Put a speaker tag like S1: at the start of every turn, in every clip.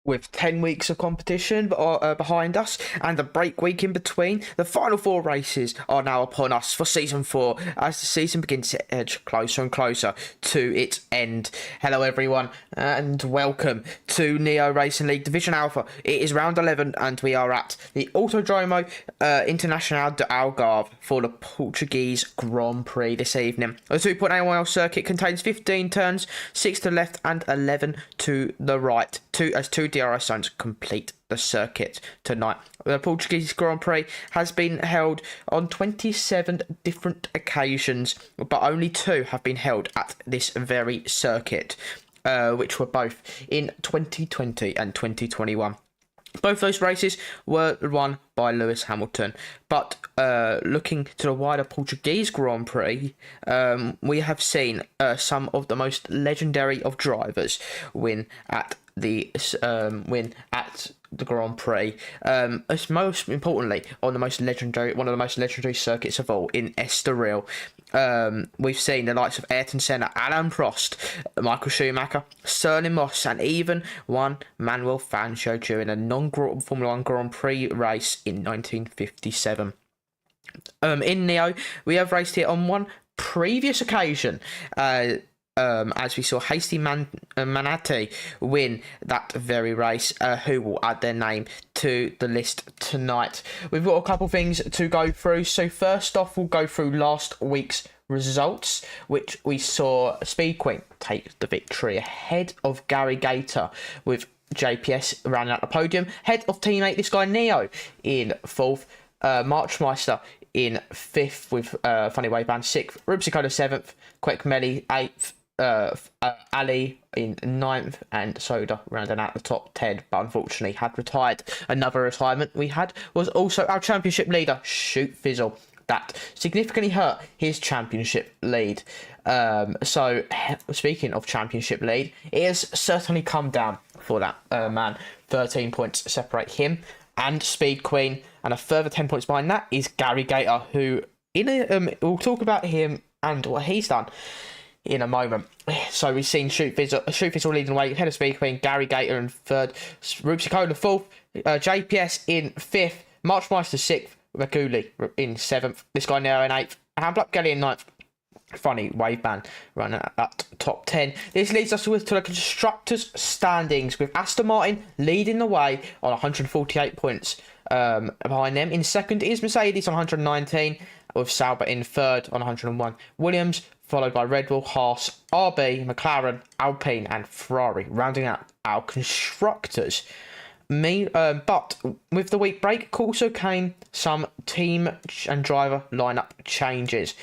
S1: With 10 weeks of competition behind us and the break week in between, the final 4 races are now upon us for Season 4 as the season begins to edge closer and closer to its end. Hello everyone and welcome to Neo Racing League Division Alpha. It is round 11 and we are at the Autodromo Internacional de Algarve for the Portuguese Grand Prix this evening. The 2.8 mile circuit contains 15 turns, 6 to the left and 11 to the right. Two DRS zones complete the circuit tonight. The Portuguese Grand Prix has been held on 27 different occasions, but only 2 have been held at this very circuit, which were both in 2020 and 2021. Both those races were won by Lewis Hamilton. But looking to the wider Portuguese Grand Prix, we have seen some of the most legendary of drivers win at the Grand Prix. As most importantly, on one of the most legendary circuits of all, in Estoril. We've seen the likes of Ayrton Senna, Alain Prost, Michael Schumacher, Sterling Moss, and even one Manuel Fangio during a non-Formula 1 Grand Prix race in 1957. In Neo, we have raced here on one previous occasion, as we saw Hasty Manati win that very race, who will add their name to the list tonight. We've got a couple things to go through. So first off, we'll go through last week's results, which we saw Speed Queen take the victory ahead of Gary Gator, with JPS rounding out the podium, head of teammate this guy Neo in 4th, Marchmeister in 5th with Funny Way Band 6th, Rubsicola 7th, Quek Melly 8th, Ali in 9th, and Soda rounding out the top 10, but unfortunately had retired. Another retirement we had was also our championship leader, Shoot Fizzle. That significantly hurt his championship lead. So speaking of championship lead, it has certainly come down for that man. 13 points separate him and Speed Queen, and a further 10 points behind that is Gary Gator, who we'll talk about him and what he's done in a moment. So we've seen Shoot Fizzle leading the way, head of speed queen, Gary Gator in third, Rupsicola fourth, JPS in fifth, Marchmeister sixth, Rakuli in seventh, this guy now in eighth, Hamblup Kelly in ninth. Funny wave band running at top 10. This leads us to the constructors standings, with Aston Martin leading the way on 148 points. Behind them in second is Mercedes on 119, with Sauber in third on 101. Williams followed by Red Bull, Haas, RB, McLaren, Alpine and Ferrari, rounding out our constructors. But with the week break also came some team and driver lineup changes.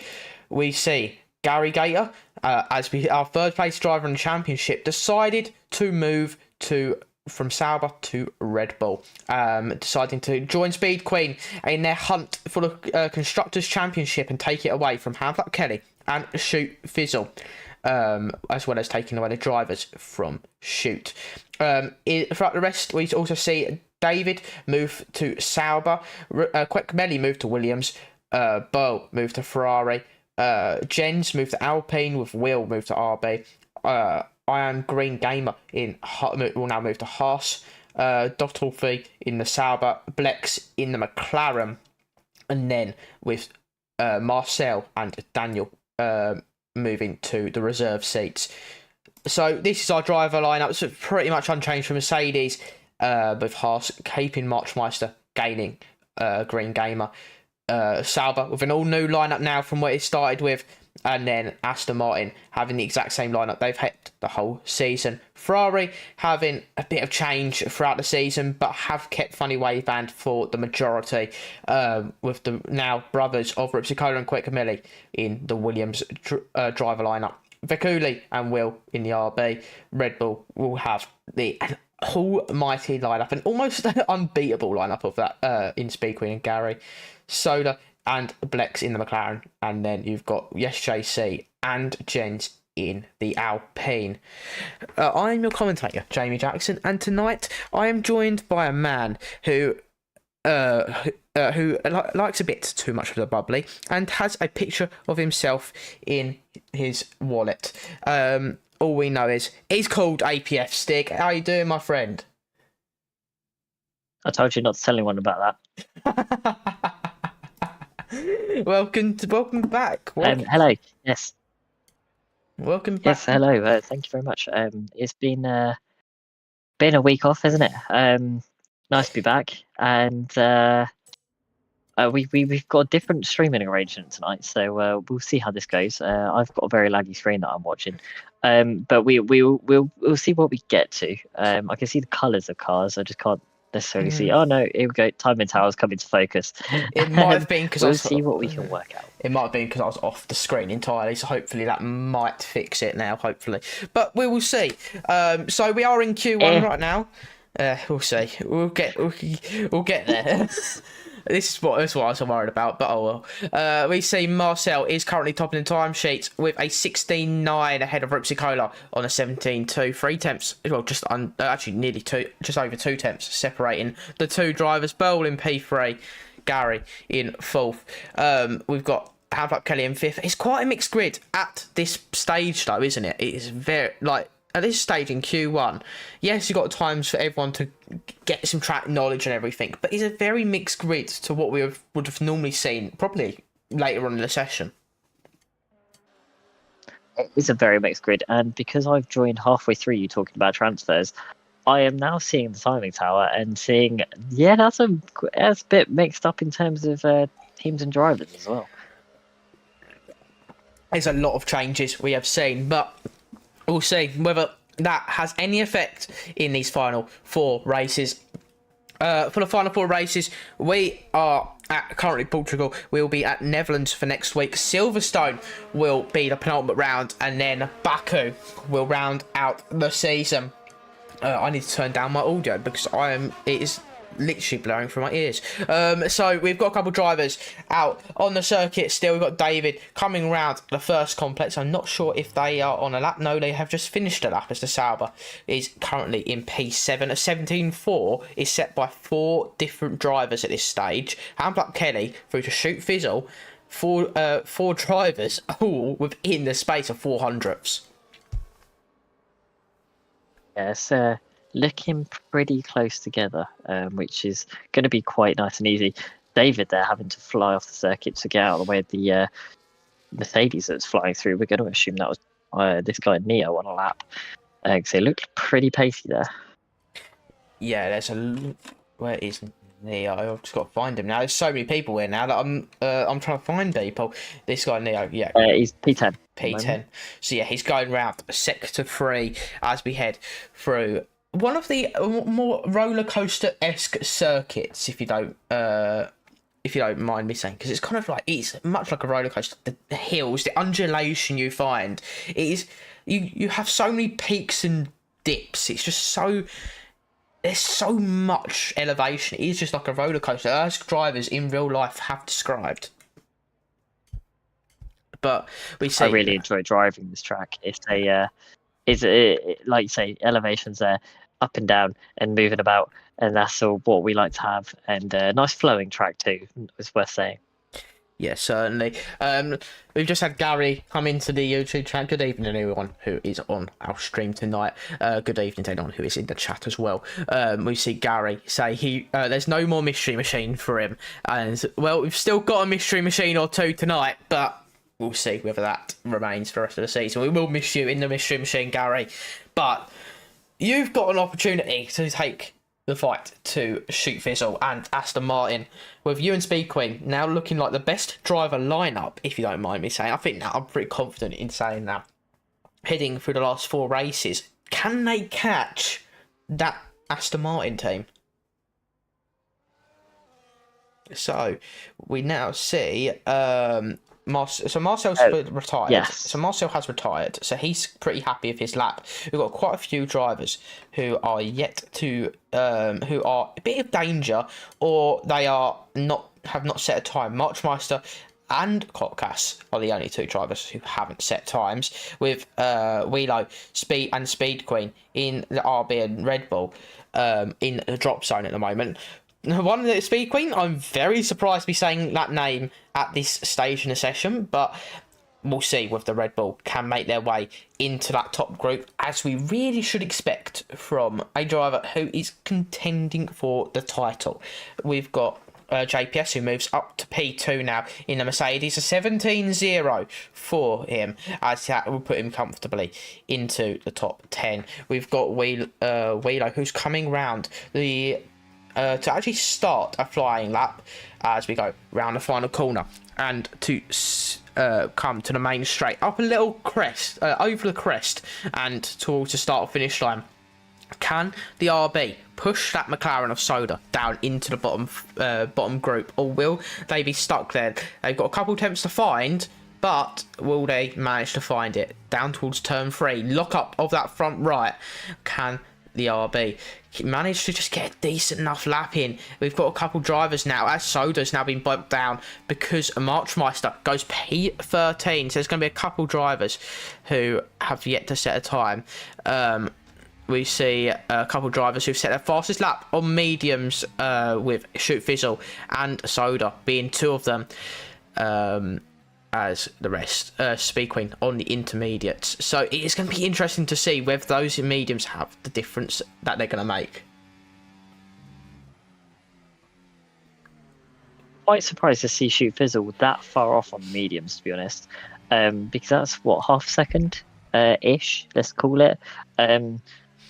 S1: We see Gary Gator, our third place driver in the championship, decided to move from Sauber to Red Bull, deciding to join Speed Queen in their hunt for the Constructors' Championship and take it away from Hamblup Kelly and Shoot Fizzle, as well as taking away the drivers from Shoot. Throughout the rest, we also see David move to Sauber, Quick Melly move to Williams, Bo move to Ferrari, Jens moved to Alpine, with Will moved to RB. Iron Green Gamer will now move to Haas. Dottlefy in the Sauber, Blex in the McLaren, and then with Marcel and Daniel moving to the reserve seats. So this is our driver lineup. It's pretty much unchanged from Mercedes, with Haas keeping Marchmeister, gaining Green Gamer. Sauber with an all new lineup now from what it started with, and then Aston Martin having the exact same lineup they've had the whole season. Ferrari having a bit of change throughout the season, but have kept Funny Wave Band for the majority, with the now brothers of Ripsicola and Quick Millie in the Williams driver lineup. Vekuli and Will in the RB. Red Bull will have the almighty lineup, an almost unbeatable lineup of that in Speed Queen and Gary, Soda and Blex in the McLaren, and then you've got Yes JC and Jens in the Alpine. I'm your commentator, Jamie Jackson, and tonight I am joined by a man who likes a bit too much of the bubbly and has a picture of himself in his wallet. All we know is he's called apfstig. How you doing, my friend?
S2: I told you not to tell anyone about
S1: that. Welcome back.
S2: Hello. Yes.
S1: Welcome back.
S2: Yes. Hello. Thank you very much. It's been a week off, isn't it? Nice to be back, and we've got a different streaming arrangement tonight, so we'll see how this goes. I've got a very laggy screen that I'm watching, but we'll see what we get to. I can see the colours of cars. I just can't necessarily see. Oh no, here we go. Timing Tower's coming to focus.
S1: It might have been because
S2: we'll see what we can work out.
S1: It might have been because I was off the screen entirely, so hopefully that might fix it now. Hopefully, but we will see. So we are in Q1 right now. We'll see. We'll get there. This is what I was worried about, but oh well. We see Marcel is currently topping the timesheet with a 16.9 ahead of Ripsicola on a 17.2. 3 tenths, well, nearly just over 2 tenths separating the two drivers. Burwell in P3, Gary in 4th. We've got Hamblup Kelly in 5th. It's quite a mixed grid at this stage, though, isn't it? It is very, at this stage in Q1, yes, you've got times for everyone to get some track knowledge and everything, but it's a very mixed grid to what we would have normally seen probably later on in the session.
S2: It is a very mixed grid, and because I've joined halfway through you talking about transfers, I am now seeing the timing tower and seeing, that's a bit mixed up in terms of teams and drivers as well.
S1: There's a lot of changes we have seen, but we'll see whether that has any effect in these final 4 races. For the final 4 races, we are at currently Portugal. We'll be at Netherlands for next week. Silverstone will be the penultimate round, and then Baku will round out the season. I need to turn down my audio because it is literally blowing through my ears. So we've got a couple of drivers out on the circuit still. We've got David coming round the first complex. I'm not sure if they are on a lap. No, they have just finished a lap as the Sauber is currently in P7. A 17.4 is set by 4 different drivers at this stage. Hamblup Kelly through to Shoot Fizzle, four drivers all within the space of 400ths.
S2: Yeah, it's looking pretty close together, which is going to be quite nice and easy. David there having to fly off the circuit to get out of the way of the Mercedes that's flying through. We're going to assume that was this guy Neo on a lap. Because it looked pretty pacey there.
S1: Yeah, where is Neo? I've just got to find him now. There's so many people here now that I'm trying to find people. This guy Neo, yeah.
S2: He's P10.
S1: P10. So yeah, he's going round sector 3 as we head through one of the more roller coaster-esque circuits, if you don't mind me saying, because it's kind of like, it's much like a roller coaster. The hills, the undulation you find, it is you have so many peaks and dips. It's just so, there's so much elevation. It is just like a roller coaster, as drivers in real life have described. But we see,
S2: I really enjoy driving this track. It's like you say, elevations there, up and down and moving about, and that's all what we like to have. And nice flowing track too, it's worth saying.
S1: Yeah, certainly. We've just had Gary come into the YouTube chat. Good evening, everyone who is on our stream tonight. Good evening to anyone who is in the chat as well. We see Gary say there's no more mystery machine for him, and well, we've still got a mystery machine or two tonight, but we'll see whether that remains for the rest of the season. We will miss you in the mystery machine, Gary, but you've got an opportunity to take the fight to Shoot Fizzle and Aston Martin, with you and Speed Queen now looking like the best driver lineup, if you don't mind me saying. I think that I'm pretty confident in saying that. Heading through the last 4 races, can they catch that Aston Martin team? So we now see Marcel's retired.
S2: Yes.
S1: So Marcel has retired. So he's pretty happy with his lap. We've got quite a few drivers who are yet to, who are a bit of danger, or they have not set a time. Marchmeister and Kotkas are the only 2 drivers who haven't set times, with Wheelo, Speed Queen in the RB and Red Bull in the drop zone at the moment. One of the Speed Queen, I'm very surprised to be saying that name at this stage in the session, but we'll see whether the Red Bull can make their way into that top group, as we really should expect from a driver who is contending for the title. We've got JPS, who moves up to P2 now in the Mercedes, a 17-0 for him, as that will put him comfortably into the top 10. We've got Wheelo, who's coming round the to actually start a flying lap as we go round the final corner, and to come to the main straight, up a little crest, over the crest, and towards the start or finish line. Can the RB push that McLaren of Soda down into the bottom group, or will they be stuck there? They've got a couple attempts to find, but will they manage to find it? Down towards turn 3, lock up of that front right. Can the RB managed to just get a decent enough lap in? We've got a couple drivers now, as Soda's now been bumped down because Marchmeister goes P13, so there's going to be a couple drivers who have yet to set a time. We see a couple drivers who've set their fastest lap on mediums, with Shoot Fizzle and Soda being 2 of them, as the rest, Speed Queen on the intermediates. So it is going to be interesting to see whether those mediums have the difference that they're going to make.
S2: Quite surprised to see Shoot Fizzle that far off on the mediums, to be honest, because that's what, half second ish, let's call it.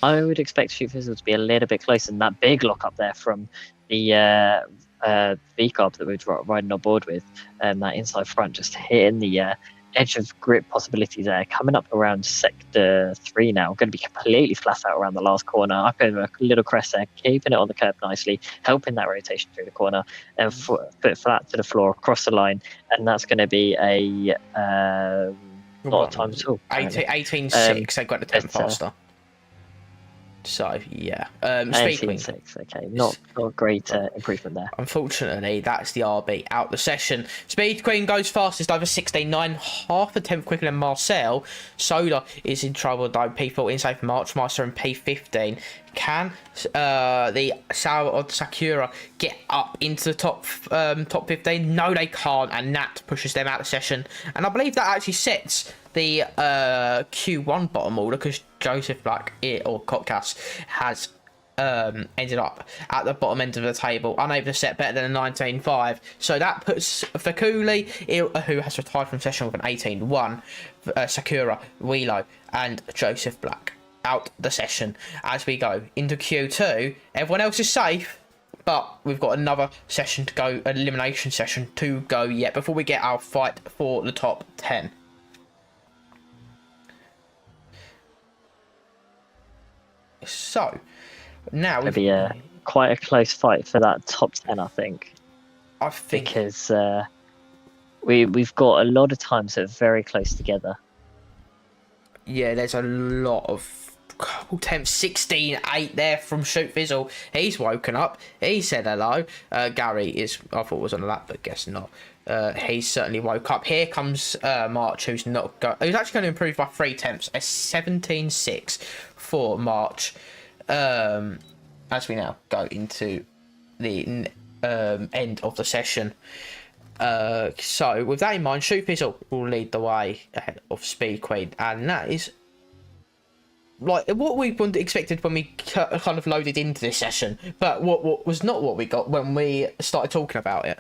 S2: I would expect Shoot Fizzle to be a little bit closer than that big lock up there from the V-carb that we're riding on board with, and that inside front just hitting the edge of grip possibilities there. Coming up around sector 3 now, going to be completely flat out around the last corner, up over a little crest there, keeping it on the curb nicely, helping that rotation through the corner, and foot flat to the floor across the line, and that's going to be a lot of time at all.
S1: 18.6, they've got the 10 faster. So yeah,
S2: And
S1: Speed
S2: scene
S1: Queen.
S2: 6. Okay, not a great improvement there.
S1: Unfortunately, that's the RB out the session. Speed Queen goes fastest over 16.9, half a tenth quicker than Marcel. Solar is in trouble though. P14 safe March Master and P15. Can the Sour of Sakura get up into the top 15? No, they can't, and that pushes them out of the session. And I believe that actually sets the Q1 bottom order because Joseph Black or Kotkas has ended up at the bottom end of the table, unable to set better than a 19.5. So that puts Fakuli, who has retired from session with an 18.1, Sakura, Wheelo, and Joseph Black out the session. As we go into Q2, everyone else is safe, but we've got another session to go, an elimination session to go yet before we get our fight for the top 10. So now
S2: It'll be quite a close fight for that top 10, I think. Because we've got a lot of times that are very close together.
S1: Yeah, there's a lot of attempts. 16-8 there from Shoot Fizzle. He's woken up. He said hello. Gary is, I thought was on the lap, but guess not. He's certainly woke up. Here comes March, who's actually going to improve by 3 attempts. A 17.6 for March. As we now go into the end of the session. So with that in mind, Shoot Fizzle will lead the way ahead of Speed Queen, and that is like what we expected when we kind of loaded into this session, but what was not what we got when we started talking about it.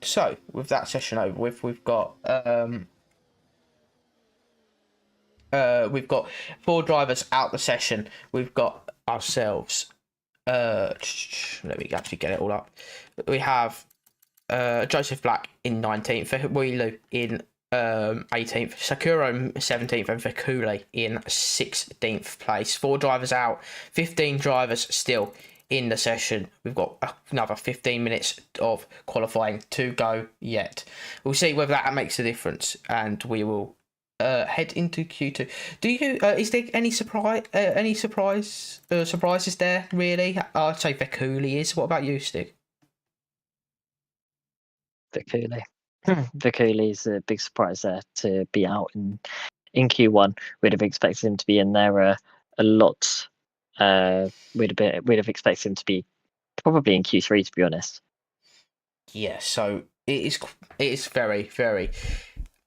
S1: So with that session over with, we've got 4 drivers out the session. We've got ourselves. Let me actually get it all up. We have Joseph Black in 19th, Wheelu in 18th, Sakura in 17th, and Fakuli in 16th place. 4 drivers out, 15 drivers still in the session. We've got another 15 minutes of qualifying to go yet. We'll see whether that makes a difference, and we will head into Q2. Do you is there any surprises there really? I'd say Fakuli is. What about you, Stig?
S2: Fakuli. Fakuli is a big surprise there to be out in Q1. We'd have expected him to be in there a lot. We'd have expected him to be probably in Q3, to be honest.
S1: Yeah, so it is very, very.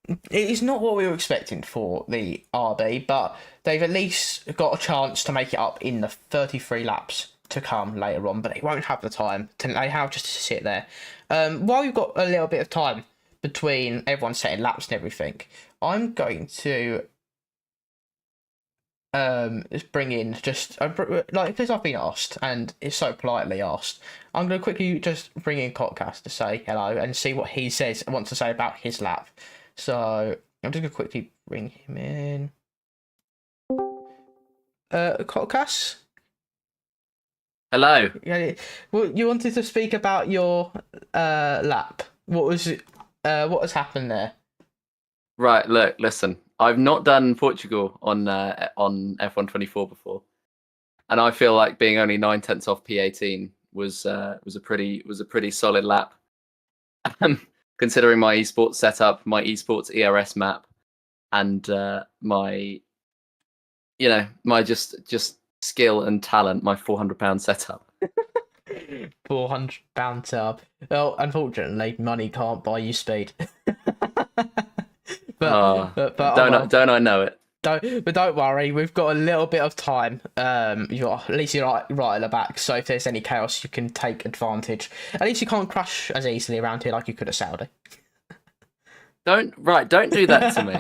S1: It is not what we were expecting for the RB, but they've at least got a chance to make it up in the 33 laps to come later on, but they won't have the time. They have just to sit there. While we've got a little bit of time between everyone setting laps and everything, I'm going to just bring in like because I've been asked and it's so politely asked. I'm going to quickly just bring in Kotkas to say hello and see what he wants to say about his lap. So I'm just going to quickly bring him in. Kotkas?
S3: Hello.
S1: Yeah, well, you wanted to speak about your lap. What has happened there?
S3: Right, look, listen. I've not done Portugal on F124 before, and I feel like being only 9/10 off P18 was a pretty solid lap. Considering my esports setup, my esports ERS map, and my just skill and talent, my £400 setup.
S1: £400 setup. Well, unfortunately, money can't buy you speed. But
S3: don't I know it?
S1: Don't worry, we've got a little bit of time. At least you're right at the back, so if there's any chaos, you can take advantage. At least you can't crash as easily around here like you could at Saudi.
S3: Don't do that to me.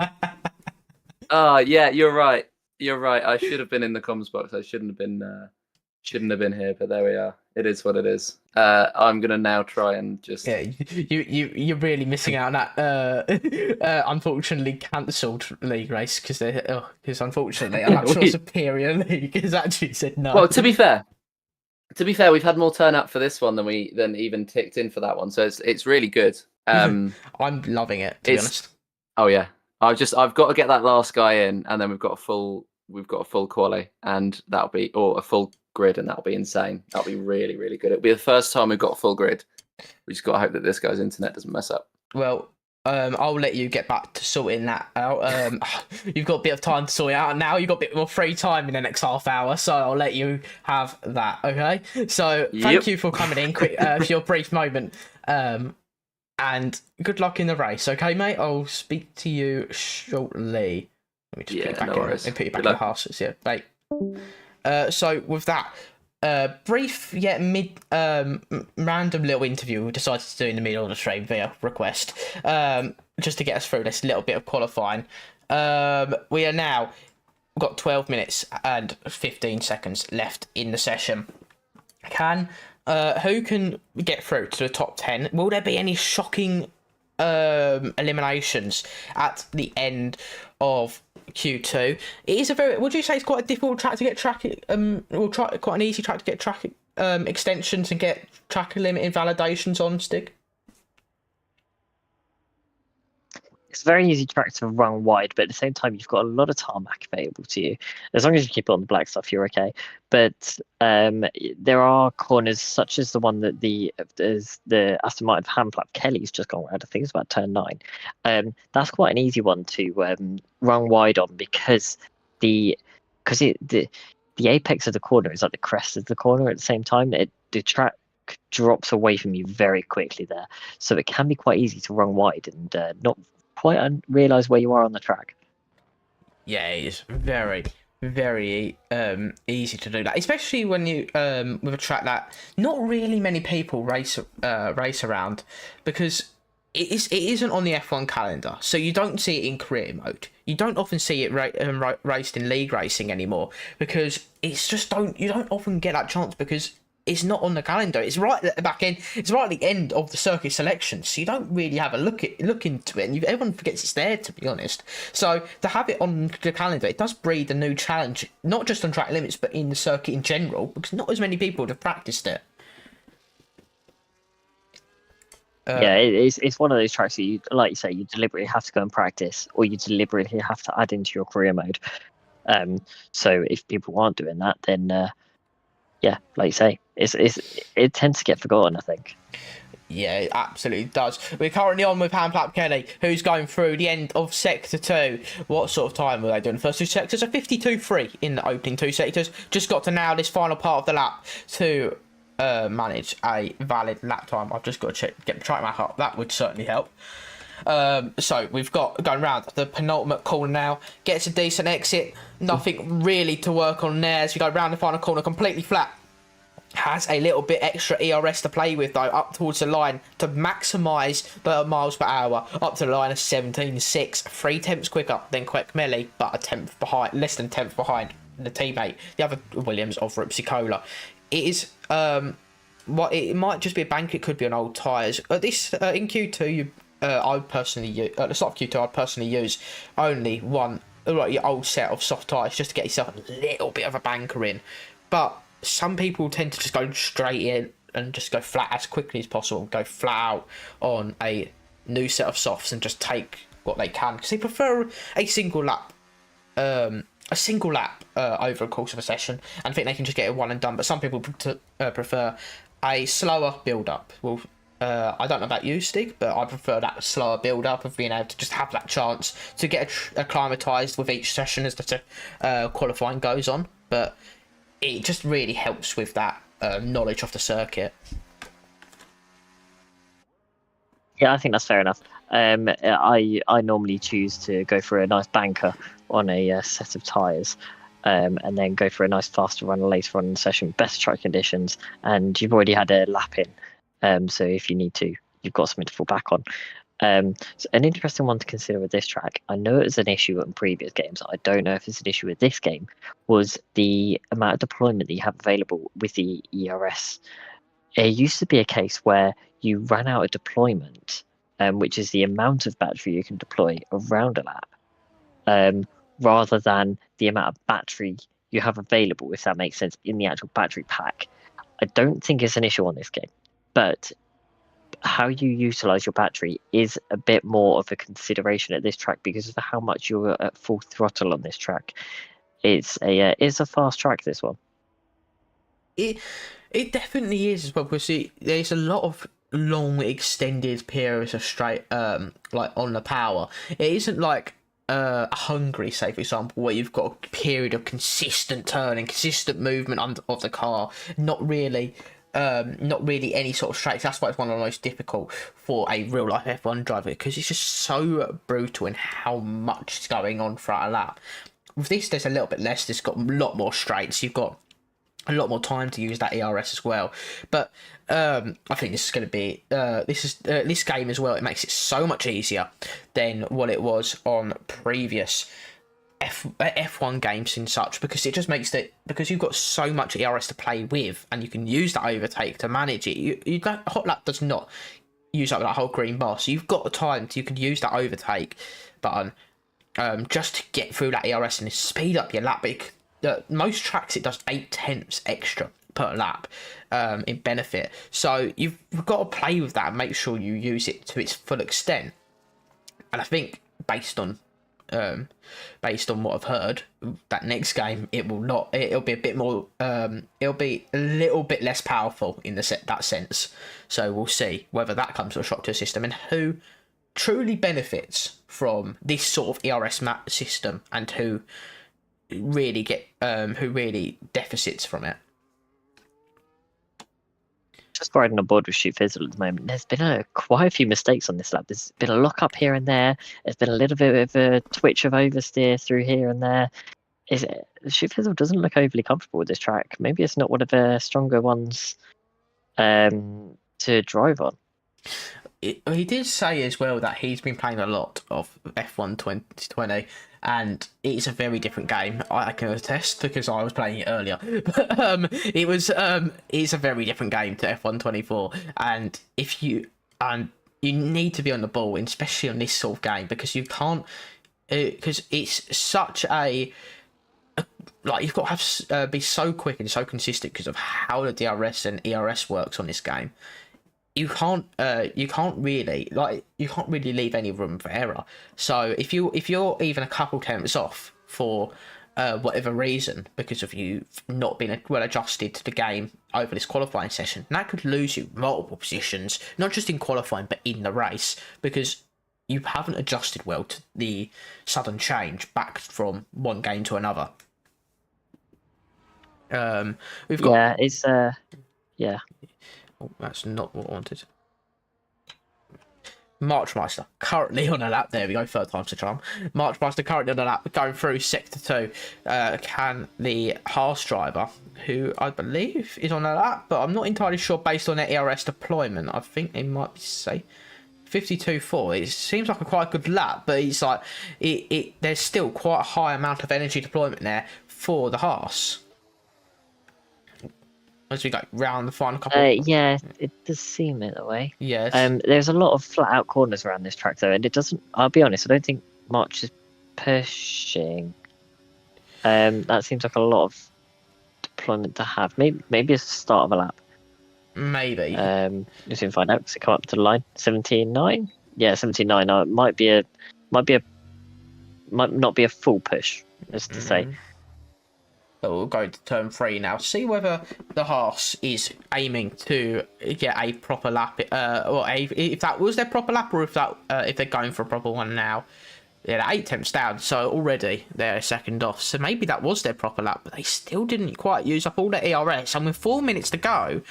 S3: Yeah, you're right. I should have been in the comms box. I shouldn't have been here, but there we are. It is what it is. I'm gonna now try and just.
S1: Yeah, you're really missing out on that. Unfortunately, cancelled league race because unfortunately, a much more superior league has actually said no.
S3: Well, to be fair, we've had more turnout for this one than even ticked in for that one, so it's really good.
S1: I'm loving it, to be honest.
S3: Oh yeah, I've got to get that last guy in, and then we've got a full quali, and a full grid, and that'll be insane. That'll be really, really good. It'll be the first time we've got a full grid. We just got to hope that this guy's internet doesn't mess up.
S1: Well, I'll let you get back to sorting that out. You've got a bit of time to sort it out now. You've got a bit more free time in the next half hour, so I'll let you have that, okay? So thank you for coming in quick for your brief moment. And good luck in the race, okay, mate? I'll speak to you shortly. Let me just put you back in the horses, yeah, mate. So with that, brief yet random little interview we decided to do in the middle of the stream via request, just to get us through this little bit of qualifying. We are now got 12 minutes and 15 seconds left in the session. Who can get through to the top 10? Will there be any shocking eliminations at the end of Q2? It is would you say it's quite a difficult track to get quite an easy track to get track extensions and get track limit invalidations on, Stig?
S2: It's a very easy track to run wide, but at the same time, you've got a lot of tarmac available to you. As long as you keep it on the black stuff, you're okay. But there are corners such as the one that the Aston Martin Handplap Kelly's just gone around. I think it's about turn 9. That's quite an easy one to run wide on because the apex of the corner is like the crest of the corner at the same time. The track drops away from you very quickly there, so it can be quite easy to run wide and not quite realise where you are on the track.
S1: Yeah, it's very, very easy to do that, especially when you with a track that not really many people race around, because it isn't on the F1 calendar, so you don't see it in career mode. You don't often see it raced in league racing anymore, because you don't often get that chance because it's not on the calendar. It's right at the back end. It's right at the end of the circuit selection, so you don't really have a look into it, and everyone forgets it's there, to be honest. So to have it on the calendar, it does breed a new challenge, not just on track limits, but in the circuit in general, because not as many people have practiced it.
S2: Yeah, it's one of those tracks that you, like you say, you deliberately have to go and practice, or you deliberately have to add into your career mode. So if people aren't doing that, then yeah, like you say, it tends to get forgotten, I think.
S1: Yeah, it absolutely does. We're currently on with Handplap Kelly, who's going through the end of Sector 2. What sort of time were they doing? The first two sectors are 52.3 in the opening two sectors. Just got to nail this final part of the lap to manage a valid lap time. I've just got to get the track map up. That would certainly help. So we've got going round the penultimate corner now. Gets a decent exit. Nothing really to work on there as we go round the final corner completely flat. Has a little bit extra ERS to play with though up towards the line to maximise the miles per hour up to the line of 17.6, 3 tenths quicker than Queck Melly, but less than a tenth behind the teammate, the other Williams of Rupsicola. It is it might just be a bank. It could be on old tyres. This in Q2 I would personally use, at the start of Q2 I'd personally use only one your old set of soft tyres just to get yourself a little bit of a banker in. But some people tend to just go straight in and just go flat as quickly as possible, go flat out on a new set of softs and just take what they can, because they prefer a single lap over the course of a session and think they can just get it one and done. But some people prefer a slower build up. Well, I don't know about you, Stig, but I prefer that slower build up of being able to just have that chance to get acclimatised with each session as the qualifying goes on. But it just really helps with that knowledge of the circuit.
S2: Yeah, I think that's fair enough. I normally choose to go for a nice banker on a set of tyres, and then go for a nice faster run later on in the session, best track conditions, and you've already had a lap in. So if you need to, you've got something to fall back on. So an interesting one to consider with this track, I know it was an issue in previous games, I don't know if it's an issue with this game, was the amount of deployment that you have available with the ERS. It used to be a case where you ran out of deployment, which is the amount of battery you can deploy around a lap, rather than the amount of battery you have available, if that makes sense, in the actual battery pack. I don't think it's an issue on this game, but how you utilize your battery is a bit more of a consideration at this track because of how much you're at full throttle on this track. It's a fast track, this one.
S1: It definitely is as well, because there's a lot of long extended periods of straight like on the power. It isn't like a Hungary, say for example, where you've got a period of consistent turning, consistent movement of the car, not really any sort of straights. That's why it's one of the most difficult for a real life F1 driver, because it's just so brutal in how much is going on throughout a lap. With this, there's a little bit less. It's got a lot more straights. You've got a lot more time to use that ERS as well. But I think this is going to be this game as well. It makes it so much easier than what it was on previous F1 games and such, because it just makes it, because you've got so much ERS to play with, and you can use that overtake to manage it. You don't, Hot Lap does not use up that whole green bar, so you've got the time to, you can use that overtake button just to get through that ERS and speed up your lap. Most tracks it does 8/10 extra per lap in benefit, so you've got to play with that and make sure you use it to its full extent. And I think based on what I've heard, that next game it'll be a bit more it'll be a little bit less powerful in that sense. So we'll see whether that comes to a shock to the system and who truly benefits from this sort of ERS map system and who really deficits from it.
S2: Just riding on board with Shoot Fizzle at the moment, there's been quite a few mistakes on this lap. There's been a lock up here and there. There's been a little bit of a twitch of oversteer through here and there. Shoot Fizzle doesn't look overly comfortable with this track. Maybe it's not one of the stronger ones to drive on.
S1: He did say as well that he's been playing a lot of F1 2020, and it's a very different game. I can attest because I was playing it earlier. But it's a very different game to F1 24, and you need to be on the ball, especially on this sort of game, because you can't, because it's such a like, you've got to have be so quick and so consistent because of how the DRS and ERS works on this game. You can't really leave any room for error. So if you're even a couple tenths off for whatever reason, because of you not being well adjusted to the game over this qualifying session, that could lose you multiple positions, not just in qualifying but in the race, because you haven't adjusted well to the sudden change back from one game to another. We've got Oh, that's not what I wanted. Marchmeister currently on a lap. There we go. Third time's the charm. Marchmeister currently on a lap, going through sector 2. Can the Haas driver, who I believe is on a lap, but I'm not entirely sure based on their ERS deployment. I think they might be, say, 52.4. It seems like quite a good lap, but it's like there's still quite a high amount of energy deployment there for the Haas. As we go round the final couple.
S2: Yeah, it does seem it that way.
S1: Yes.
S2: There's a lot of flat out corners around this track though, and it doesn't. I'll be honest, I don't think March is pushing. That seems like a lot of deployment to have. Maybe it's the start of a lap.
S1: Maybe.
S2: Let's soon find out. Because it come up to the line 17.9. Yeah, 17.9. Might not be a full push, as to say.
S1: So we'll go to turn 3 now. See whether the Haas is aiming to get a proper lap, if that was their proper lap, or if they're going for a proper one now. Yeah, they're 8/10 down, so already they're second off. So maybe that was their proper lap, but they still didn't quite use up all their ERS. And with 4 minutes to go,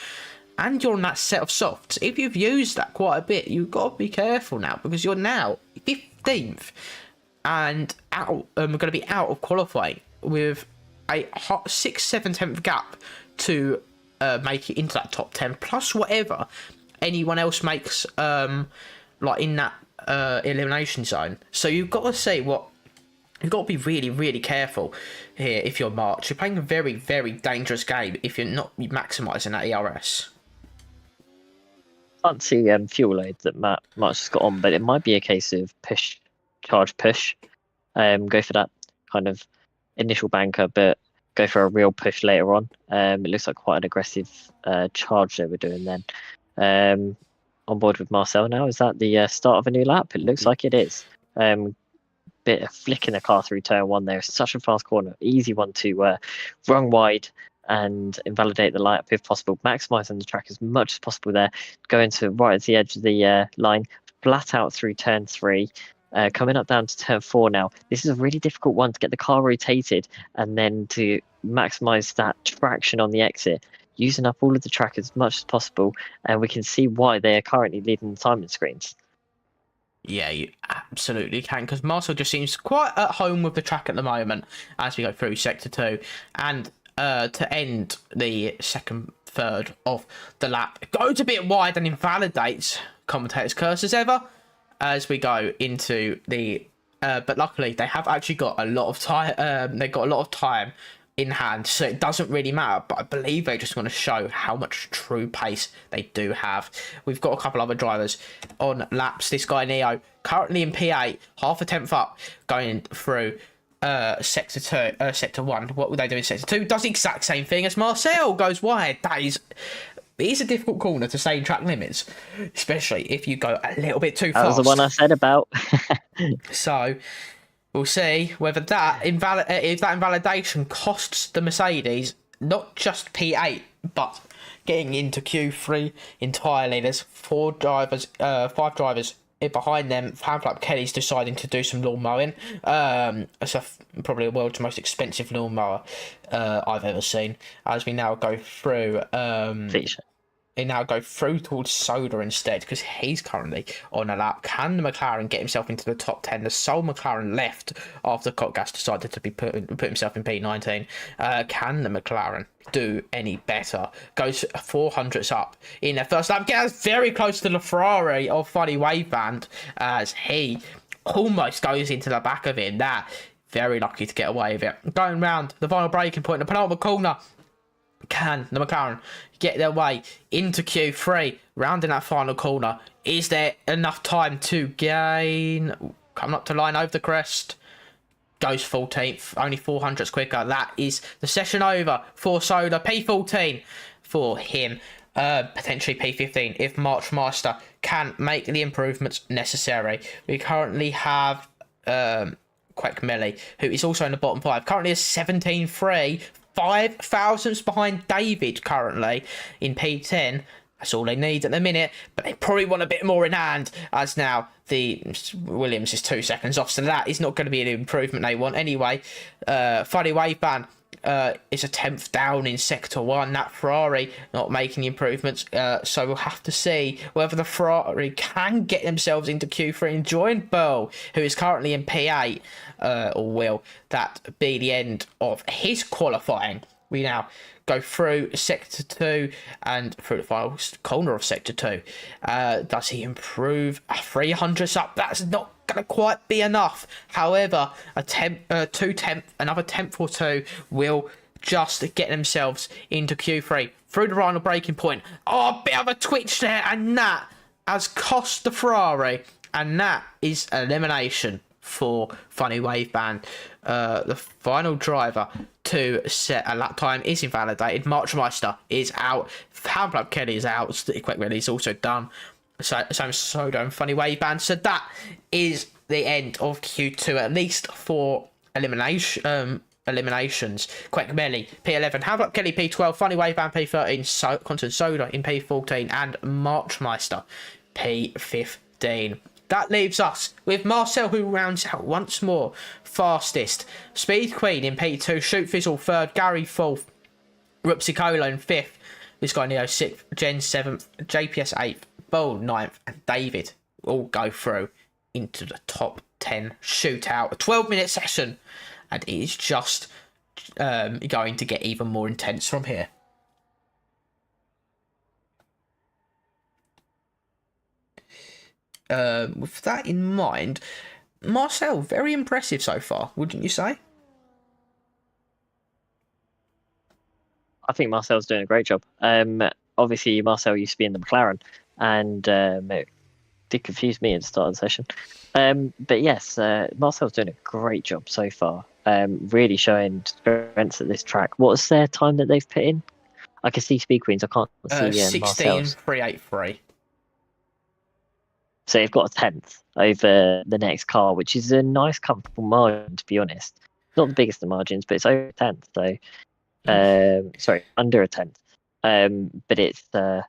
S1: and you're on that set of softs, if you've used that quite a bit, you've got to be careful now, because you're now 15th and out. We're going to be out of qualifying with a 6/7 gap to make it into that top 10, plus whatever anyone else makes, like in that elimination zone. So you've got to see what. You've got to be really, really careful here if you're March. You're playing a very, very dangerous game if you're not maximising that ERS.
S2: Can't see fuel load that March has got on, but it might be a case of charge push. Go for that kind of initial banker, but go for a real push later on. It looks like quite an aggressive charge they were doing then. On board with Marcel now. Is that the start of a new lap? It looks like it is. Bit of flicking the car through turn one there. Such a fast corner, easy one to run wide and invalidate the light up if possible. Maximising the track as much as possible there. Going to right at the edge of the line, flat out through turn 3. Coming up down to turn 4 now. This is a really difficult one to get the car rotated and then to maximise that traction on the exit, using up all of the track as much as possible. And we can see why they are currently leading the timing screens.
S1: Yeah, you absolutely can, because Marcel just seems quite at home with the track at the moment as we go through Sector 2. And to end the second third of the lap, it goes a bit wide and invalidates Commentators' curse as ever as we go into the... but luckily, they have actually got a lot of time. They've got a lot of time in hand, so it doesn't really matter, but I believe they just want to show how much true pace they do have. We've got a couple other drivers on laps. This guy Neo currently in P8, half a tenth up, going through sector 1. What would they do in sector 2? Does the exact same thing as Marcel, goes wide. It is a difficult corner to stay in track limits, especially if you go a little bit too fast.
S2: That was the one I said about.
S1: So we'll see whether that if that invalidation costs the Mercedes not just P8 but getting into Q3 entirely. There's 5 drivers behind them. Fanflap Kelly's deciding to do some lawn mowing. It's probably the world's most expensive lawnmower I've ever seen. As we now go through they now go through towards Soda instead, because he's currently on a lap. Can the McLaren get himself into the top 10? The sole McLaren left after Cockgas decided to put himself in P19. Can the McLaren do any better? Goes 400s up in their first lap. Gets very close to the Ferrari of Funny Waveband as he almost goes into the back of him. That very lucky to get away with it. Going round the final braking point, the penultimate corner. Can the McLaren get their way into Q3, rounding that final corner? Is there enough time to gain? Coming up to line over the crest. Goes 14th, only 400s quicker. That is the session over for Soda. P14 for him. Potentially P15 if March Master can make the improvements necessary. We currently have Quack Melly, who is also in the bottom 5. Currently a 17.3. 5 thousandths behind David currently in P10. That's all they need at the minute, but they probably want a bit more in hand, as now the Williams is 2 seconds off, so that is not going to be an improvement they want anyway. Funny Waveband is a 10th down in Sector 1. That Ferrari not making improvements, so we'll have to see whether the Ferrari can get themselves into Q3 and join Burl, who is currently in P8, or will that be the end of his qualifying? We now go through Sector 2 and through the final corner of Sector 2. Does he improve 300s up? That's not going to quite be enough. However, another 10th or 2 will just get themselves into Q3 through the final braking point. Oh, a bit of a twitch there, and that has cost the Ferrari, and that is elimination for Funny Waveband. The final driver to set a lap time is invalidated. Marchmeister is out. Fanflap Kelly is out. Quick Rally is also done. So Soda Funny Waveband. So that is the end of Q2, at least for eliminations. Quick Melly P11, Fanflap Kelly P12, Funny Waveband P13, Constant Soda in P14, and Marchmeister P15. That leaves us with Marcel, who rounds out once more fastest. Speed Queen in P2, Shoot Fizzle 3rd, Gary 4th, Rupsy Cola in 5th, this guy Neo 6th, Jen 7th, JPS 8th, Bull 9th, and David all go through into the top 10 shootout. A 12-minute session, and it is just going to get even more intense from here. with that in mind, Marcel, very impressive so far, wouldn't you say?
S2: I think Marcel's doing a great job. Obviously Marcel used to be in the McLaren, and it did confuse me at the start of the session. But yes, Marcel's doing a great job so far. Really showing strengths at this track. What's their time that they've put in? I can see Speed Queens. I can't see
S1: 16
S2: Marcel's.
S1: 383.
S2: So they've got a 10th over the next car, which is a nice, comfortable margin, to be honest. Not the biggest of margins, but it's over a 10th. So, sorry, under a 10th. But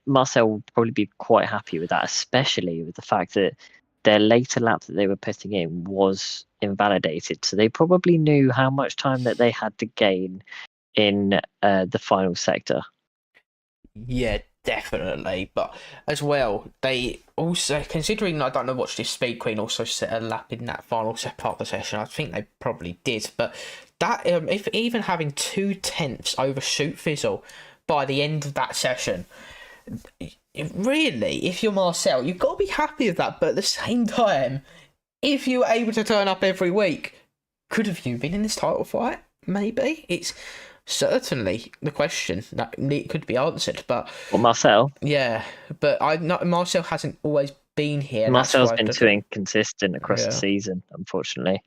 S2: Marcel will probably be quite happy with that, especially with the fact that their later lap that they were putting in was invalidated. So they probably knew how much time that they had to gain in the final sector.
S1: Yeah, definitely. But as well, they also, considering I don't know what this Speed Queen also set a lap in that final part of the session, I think they probably did. But that, if even having 2/10 over Shoot Fizzle by the end of that session, really, if you're Marcel, you've got to be happy with that. But at the same time, if you were able to turn up every week, could have you been in this title fight? Maybe. It's certainly the question that could be answered. But
S2: Well, Marcel?
S1: Yeah, but Marcel hasn't always been here.
S2: Marcel's been too inconsistent across the season, unfortunately.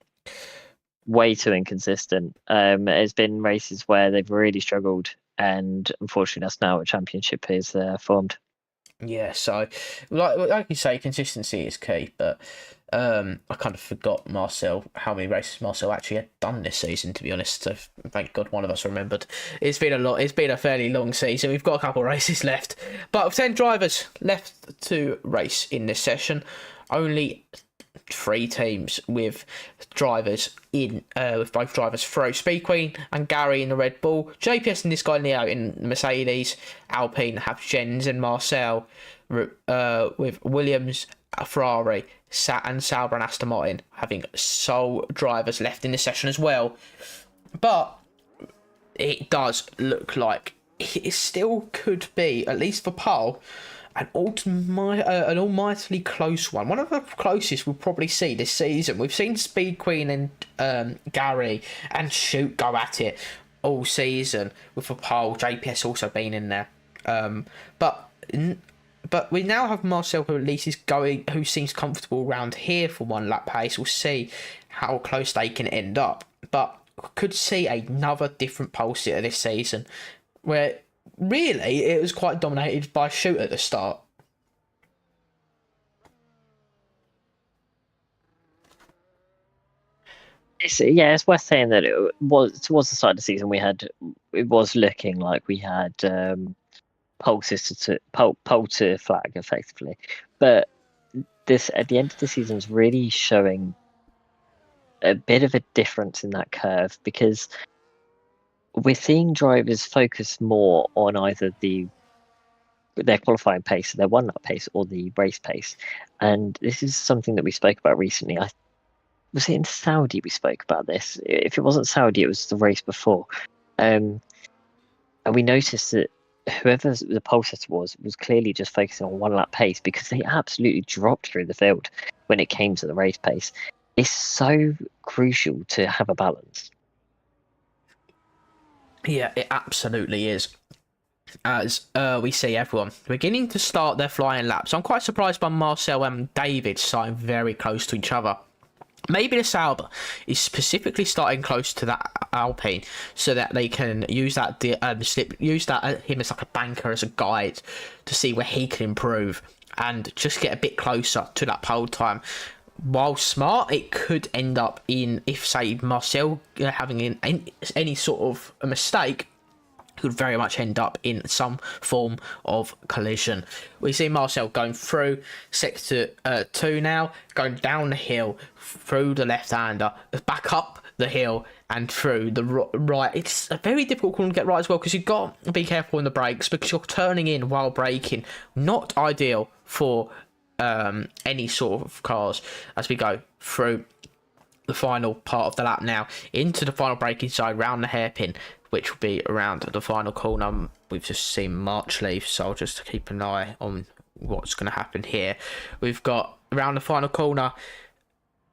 S2: Way too inconsistent. There's been races where they've really struggled, and unfortunately that's now what championship is formed.
S1: Yeah, so like you say, consistency is key, but I kind of forgot Marcel, how many races Marcel actually had done this season, to be honest. So thank God one of us remembered. It's been a lot. It's been a fairly long season. We've got a couple of races left, but 10 drivers left to race in this session. Only 3 teams with drivers in, with both drivers through. Speed Queen and Gary in the Red Bull, JPS and this guy Neo in Mercedes, Alpine have Jens and Marcel with Williams, Ferrari, and Sauber and Aston Martin having sole drivers left in this session as well. But it does look like it still could be, at least for pole, an almightily close one. One of the closest we'll probably see this season. We've seen Speed Queen and Gary and Shoot go at it all season, with a pole. JPS also been in there. But we now have Marcel, who at least is going, who seems comfortable around here for one lap pace. We'll see how close they can end up. But could see another different pole sitter this season, where really it was quite dominated by Shoot at the start.
S2: It's worth saying that it was towards the start of the season it was looking like we had pole to flag effectively, but this at the end of the season is really showing a bit of a difference in that curve, because we're seeing drivers focus more on either their qualifying pace, their one lap pace, or the race pace. And this is something that we spoke about recently. Was it in Saudi we spoke about this? If it wasn't Saudi, it was the race before. And we noticed that whoever the pole setter was clearly just focusing on one lap pace, because they absolutely dropped through the field when it came to the race pace. It's so crucial to have a balance.
S1: Yeah, it absolutely is. As we see everyone beginning to start their flying laps. I'm quite surprised by Marcel and David starting very close to each other. Maybe the Sauber is specifically starting close to that Alpine, so that they can use that him as like a banker, as a guide, to see where he can improve and just get a bit closer to that pole time. While smart, it could end up in, if say Marcel having any sort of a mistake, could very much end up in some form of collision. We see Marcel going through sector 2 now, going down the hill, through the left-hander, back up the hill and through the right. It's a very difficult corner to get right as well, because you've got to be careful in the brakes, because you're turning in while braking. Not ideal for any sort of cars as we go through the final part of the lap now, into the final braking side, round the hairpin, which will be around the final corner. We've just seen March leave, so I'll just keep an eye on what's going to happen here. We've got around the final corner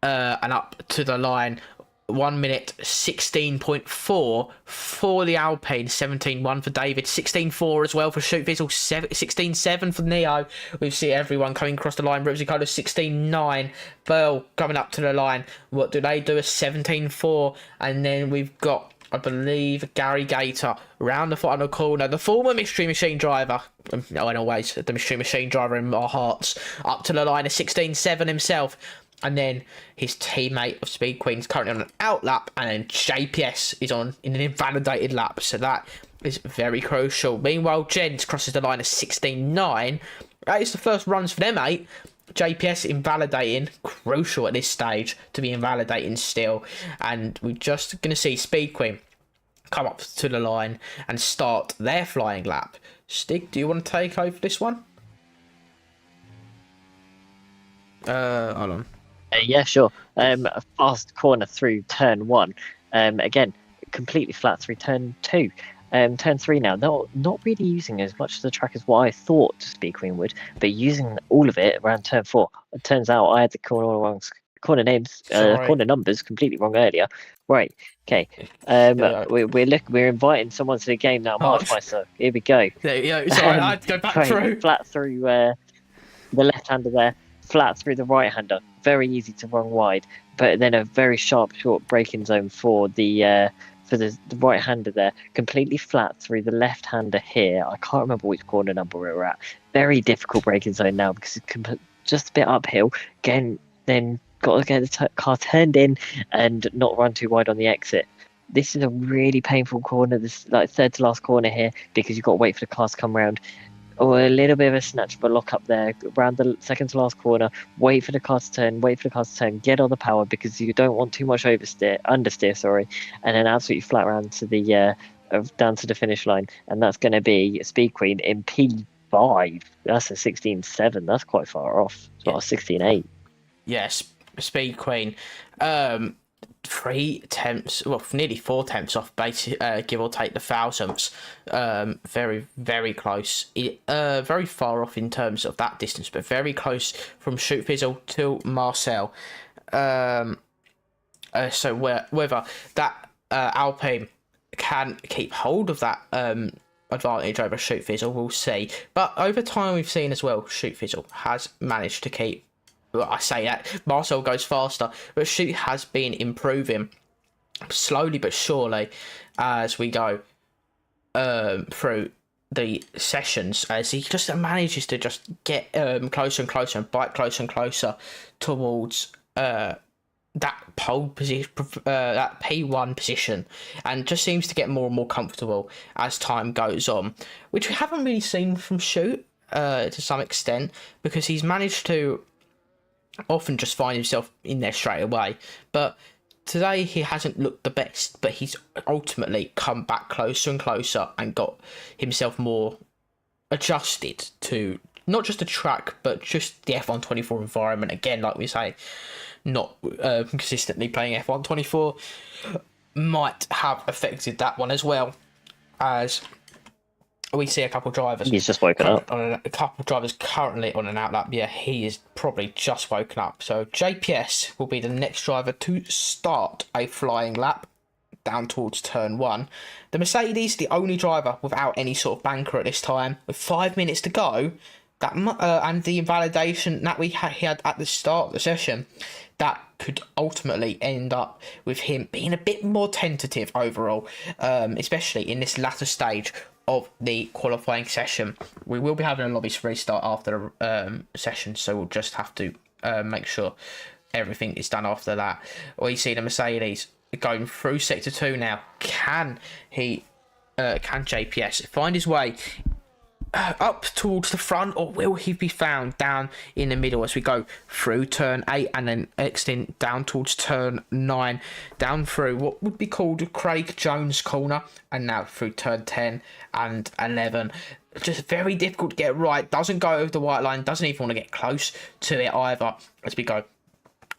S1: and up to the line. 1 minute 16.4 for the Alpine, 17.1 for David, 16.4 as well for Shoot Fizzle, 16.7 for Neo. We see everyone coming across the line. Ripsy Coda 16.9. Burl coming up to the line. What do they do? A 17.4, and then we've got, I believe, Gary Gator round the final corner. The former Mystery Machine driver, and always the Mystery Machine driver in our hearts, up to the line, a 16.7 himself. And then his teammate of Speed Queen's currently on an out lap, and then JPS is on in an invalidated lap. So that is very crucial. Meanwhile, Jens crosses the line at 16.9. That is the first runs for them, mate. JPS invalidating, crucial at this stage to be invalidating still. And we're just going to see Speed Queen come up to the line and start their flying lap. Stig, do you want to take over this one? Hold on.
S2: Yeah, sure. A fast corner through turn 1. Again, completely flat through turn 2. Turn 3 now. Not really using as much of the track as what I thought Speed Queen would, but using all of it around turn 4. It turns out I had the corner numbers completely wrong earlier. Right. Okay. We're inviting someone to the game now. Marchmeister. Here we go.
S1: There you go. Sorry, I had to go back through.
S2: Flat through the left-hander there. Flat through the right-hander, very easy to run wide, but then a very sharp, short braking zone for the right-hander there. Completely flat through the left-hander here. I can't remember which corner number we're at. Very difficult braking zone now because it's just a bit uphill. Again, then got to get the car turned in and not run too wide on the exit. This is a really painful corner. This like third to last corner here because you've got to wait for the car to come round. Or a little bit of a snatch of a lock up there around the second to last corner. Wait for the car to turn, get on the power because you don't want too much understeer, and then absolutely flat round to the down to the finish line, and that's going to be Speed Queen in P5. That's a 16.7. That's quite far off. It's about a 16.8.
S1: Yes, Speed Queen. 3 tenths, well, nearly 4 tenths off, give or take the thousandths. Very, very close. Very far off in terms of that distance, but very close from Shoot Fizzle to Marcel. So whether that Alpine can keep hold of that advantage over Shoot Fizzle, we'll see. But over time, we've seen as well, Shoot Fizzle has managed to keep. Well, I say that Marcel goes faster, but Shoot has been improving slowly but surely as we go through the sessions, as he just manages to just get closer and closer and bite closer and closer towards that pole position, that P1 position, and just seems to get more and more comfortable as time goes on, which we haven't really seen from Shoot to some extent, because he's managed to often just find himself in there straight away. But today he hasn't looked the best, but he's ultimately come back closer and closer and got himself more adjusted to not just the track, but just the F124 environment. Again, like we say, not consistently playing F124 might have affected that one as well, as we see a couple of drivers.
S2: He's just woken up.
S1: A couple of drivers currently on an outlap. Yeah, he is probably just woken up. So JPS will be the next driver to start a flying lap down towards turn 1. The Mercedes, the only driver without any sort of banker at this time, with 5 minutes to go. That and the invalidation that he had at the start of the session, that could ultimately end up with him being a bit more tentative overall, especially in this latter stage of the qualifying session. We will be having a lobby restart after the session, so we'll just have to make sure everything is done after that. We see the Mercedes going through sector 2 now. Can JPS find his way up towards the front, or will he be found down in the middle as we go through turn 8 and then exiting down towards turn 9, down through what would be called Craig Jones corner, and now through turn 10 and 11. Just very difficult to get right. Doesn't go over the white line, doesn't even want to get close to it either, as we go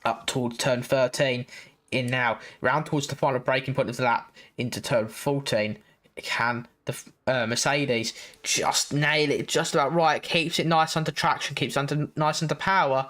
S1: up towards turn 13 in now, round towards the final braking point of the lap into turn 14. Can the Mercedes just nail it just about right, keeps it nice under traction, keeps nice under power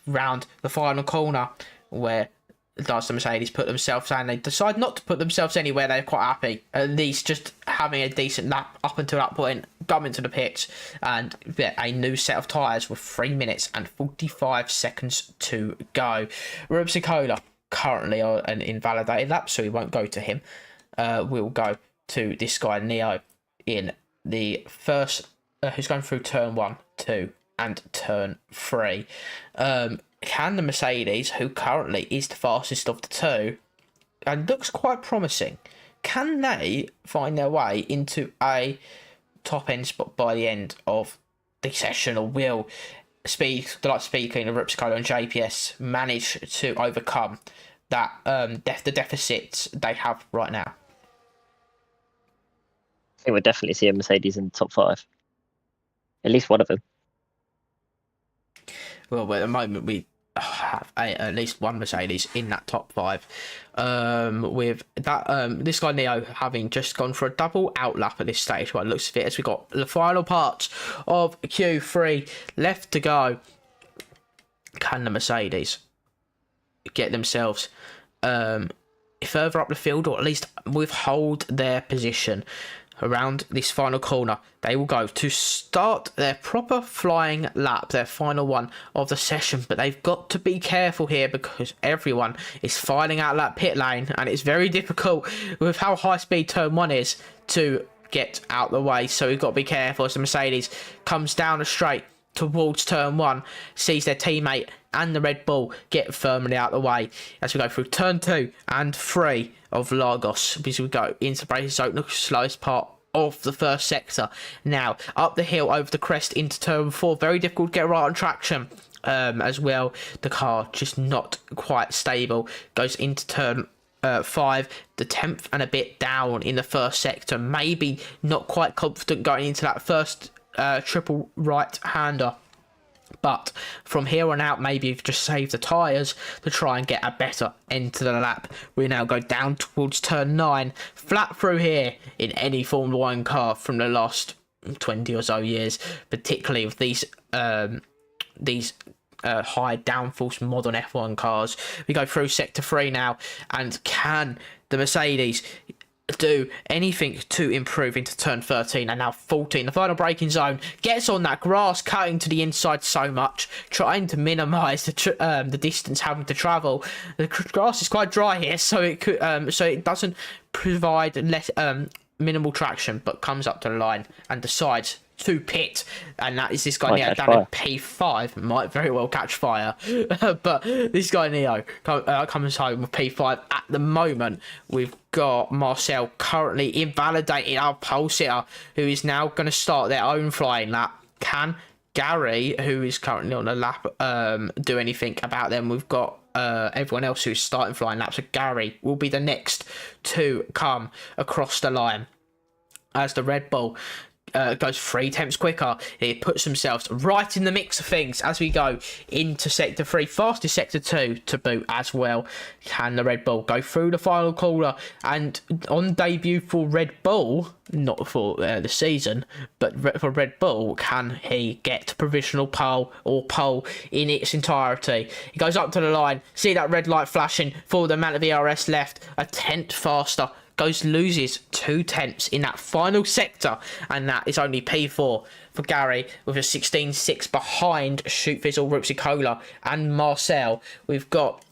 S1: round the final corner, where does the Mercedes put themselves, and they decide not to put themselves anywhere. They're quite happy, at least just having a decent lap up until that point, coming to the pits and get a new set of tyres with 3 minutes and 45 seconds to go. Rubsicola currently on an invalidated lap, so we won't go to him. We'll go to this guy Neo in the first, who's going through turn 1, 2 and turn 3. Can the Mercedes, who currently is the fastest of the two and looks quite promising, can they find their way into a top end spot by the end of the session, or will Speed Queen of Ripscola and JPS manage to overcome that the deficits they have right now?
S2: I think we'll definitely see a Mercedes in the top 5. At least one of them.
S1: Well, at the moment we have at least one Mercedes in that top 5. With that, this guy Neo having just gone for a double out lap at this stage. Well, it looks fit as we got the final parts of Q3 left to go. Can the Mercedes get themselves further up the field, or at least withhold their position around this final corner? They will go to start their proper flying lap, their final one of the session, but they've got to be careful here because everyone is filing out that pit lane, and it's very difficult with how high speed turn 1 is to get out the way. So we've got to be careful as the Mercedes comes down the straight towards turn 1, sees their teammate and the Red Bull get firmly out the way as we go through turn 2 and 3 of Lagos, because we go into braces zone, the slowest part of the first sector. Now up the hill over the crest into turn 4, very difficult to get right on traction as well. The car just not quite stable, goes into turn 5, the 10th and a bit down in the first sector, maybe not quite confident going into that first triple right hander. But from here on out, maybe you've just saved the tyres to try and get a better end to the lap. We now go down towards turn 9, flat through here in any Formula 1 car from the last 20 or so years, particularly with these high downforce modern F1 cars. We go through sector 3 now, and can the Mercedes do anything to improve into turn 13 and now 14? The final braking zone gets on that grass, cutting to the inside so much, trying to minimise the distance having to travel. The grass is quite dry here, so it could so it doesn't provide less minimal traction, but comes up to the line and decides to pit, and that is this guy Neo down at P5. Might very well catch fire, but this guy Neo comes home with P5 at the moment. We've got Marcel currently invalidated, our pole sitter, who is now going to start their own flying lap. Can Gary, who is currently on the lap, do anything about them? We've got everyone else who's starting flying laps, so Gary will be the next to come across the line as the Red Bull goes 3 tenths quicker. It puts themselves right in the mix of things as we go into sector 3, fastest sector 2 to boot as well. Can the Red Bull go through the final corner? And on debut for Red Bull, not for the season, but for Red Bull, can he get provisional pole or pole in its entirety? He goes up to the line, see that red light flashing for the amount of ERS left, a tenth faster, loses 2 tenths in that final sector, and that is only P4 for Gary with a 16.6 behind Shoot Fizzle, Rupsi Cola and Marcel. We've got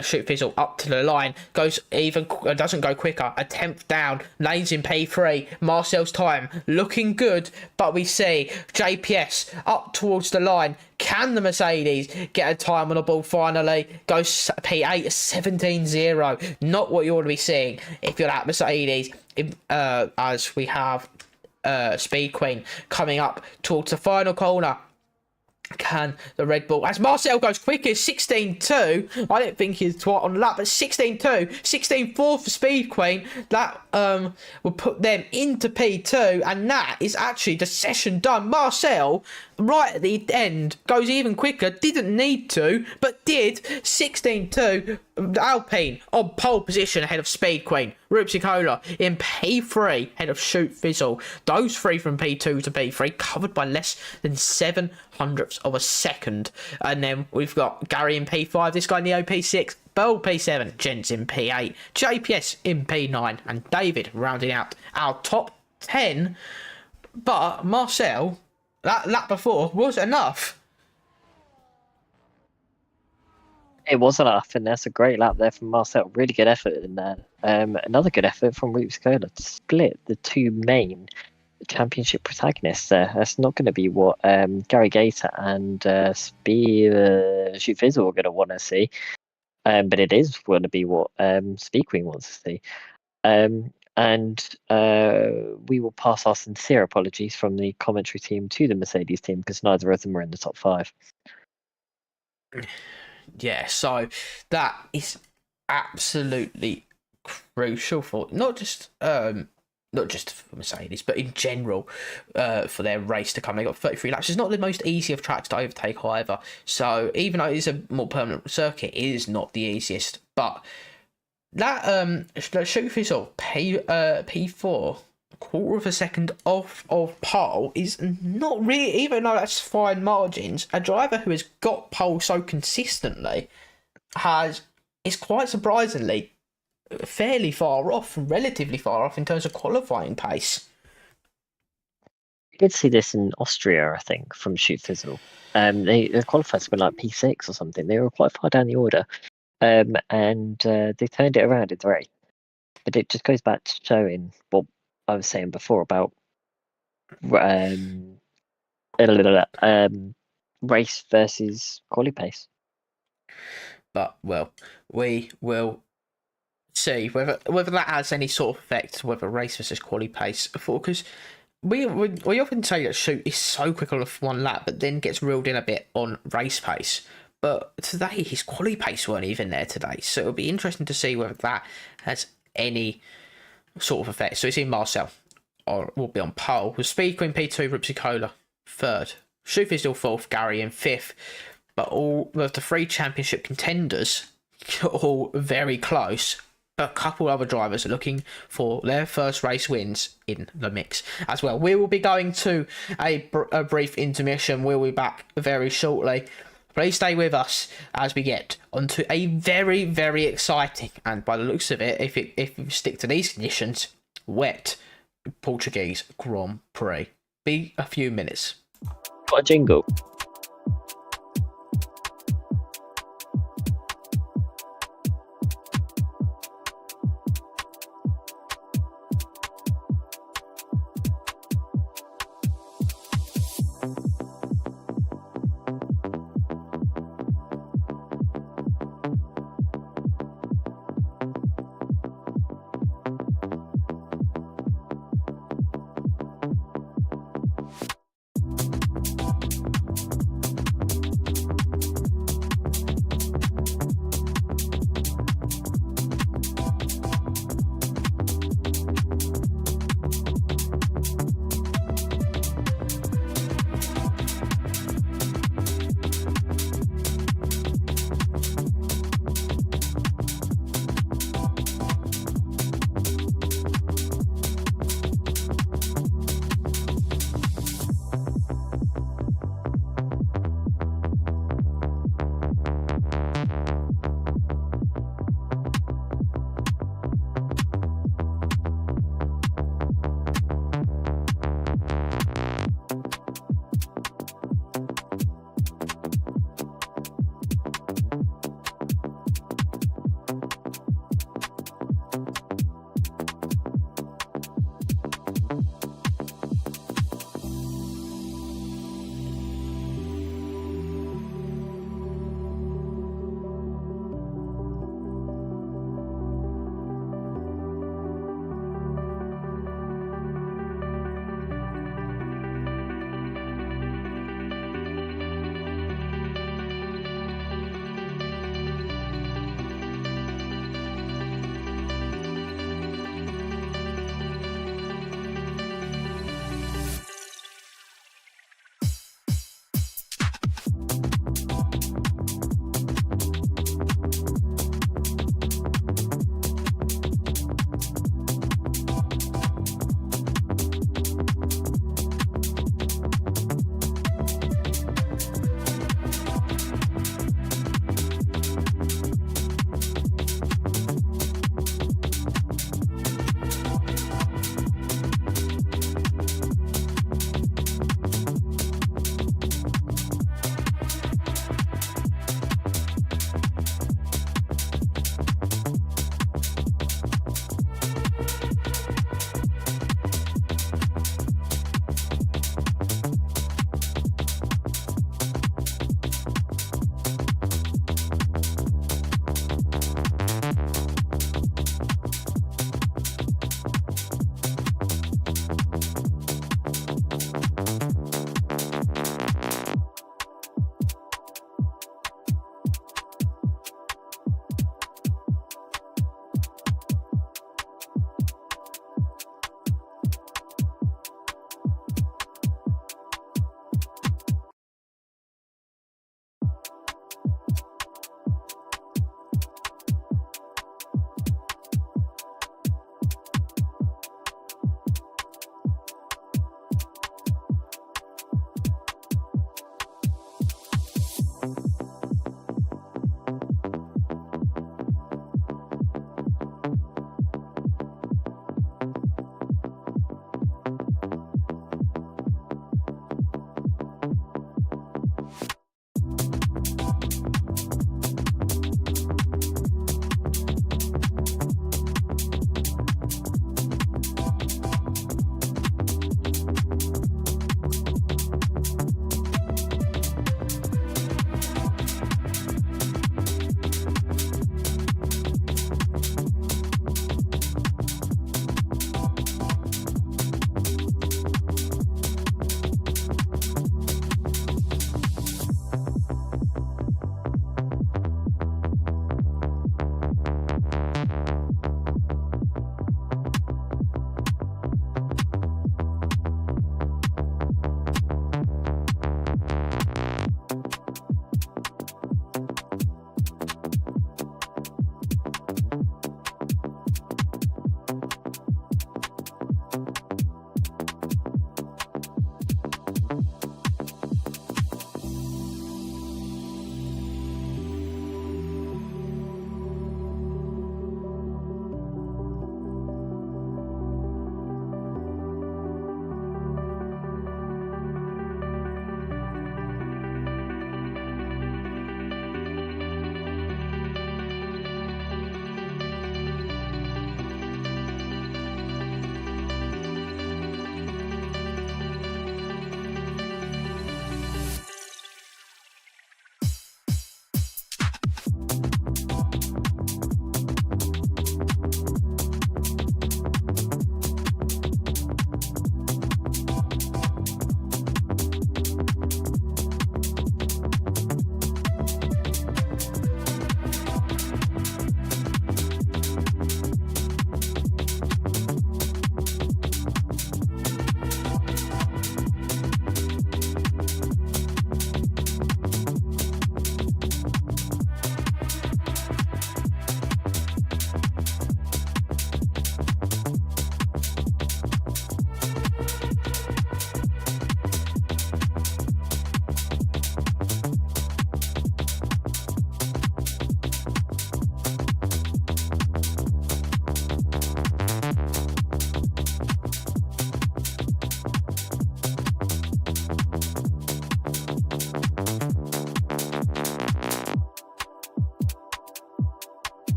S1: Shoot Fizzle up to the line, goes even, doesn't go quicker, a tenth down, lanes in P3. Marcel's time looking good, but we see JPS up towards the line. Can the Mercedes get a time on the ball finally? Goes P8, 17.0. Not what you want to be seeing if you're at Mercedes, as we have Speed Queen coming up towards the final corner. Can the Red Bull, as Marcel goes quickest, 16.2. I don't think he's on the lap, but 16.2, 16.4 for Speed Queen. That will put them into P2, and that is actually the session done. Marcel, right at the end, goes even quicker. Didn't need to, but did. 16.2 Alpine on pole position ahead of Speed Queen. Rupsicola in P3 ahead of Shoot Fizzle. Those three from P2 to P3 covered by less than 700ths of a second. And then we've got Gary in P5, this guy Neo P6, Beryl P7, Jens in P8, JPS in P9, and David rounding out our top 10. But Marcel, that lap before was enough.
S2: It was enough, and that's a great lap there from Marcel. Really good effort in there. Another good effort from Rupsicola to split the two main championship protagonists there. That's not going to be what Gary Gator and Shoot Fizzle are going to want to see, but it is going to be what Speed Queen wants to see. And we will pass our sincere apologies from the commentary team to the Mercedes team because neither of them are in the top 5.
S1: Yeah, so that is absolutely crucial for not just for Mercedes, but in general for their race to come. They got 33 laps. It's not the most easy of tracks to overtake either. So even though it is a more permanent circuit, it is not the easiest. But that Shoot Fizzle P4. Quarter of a second off of pole is not really, even though that's fine margins, a driver who has got pole so consistently is quite surprisingly fairly far off, relatively far off in terms of qualifying pace.
S2: You did see this in Austria, I think, from Shoot Fizzle. The qualifiers were like P6 or something. They were quite far down the order, and they turned it around in the race. But it just goes back to showing what I was saying before about race versus quali pace.
S1: But well, we will see whether that has any sort of effect, whether race versus quali pace, because we often say that Shoot is so quick on one lap, but then gets reeled in a bit on race pace. But today his quali pace weren't even there today, so it'll be interesting to see whether that has any sort of effect. So it's in Marcel. Or will be on pole with Speed Queen P2, Rupsicola 3rd, Shoot Fizzle 4th, Gary in 5th. But all of the 3 championship contenders all very close. But a couple other drivers are looking for their first race wins in the mix as well. We will be going to a brief intermission. We'll be back very shortly. Please stay with us as we get onto a very, very exciting, and by the looks of it, if we stick to these conditions, wet Portuguese Grand Prix. Be a few minutes.
S2: Got a jingle.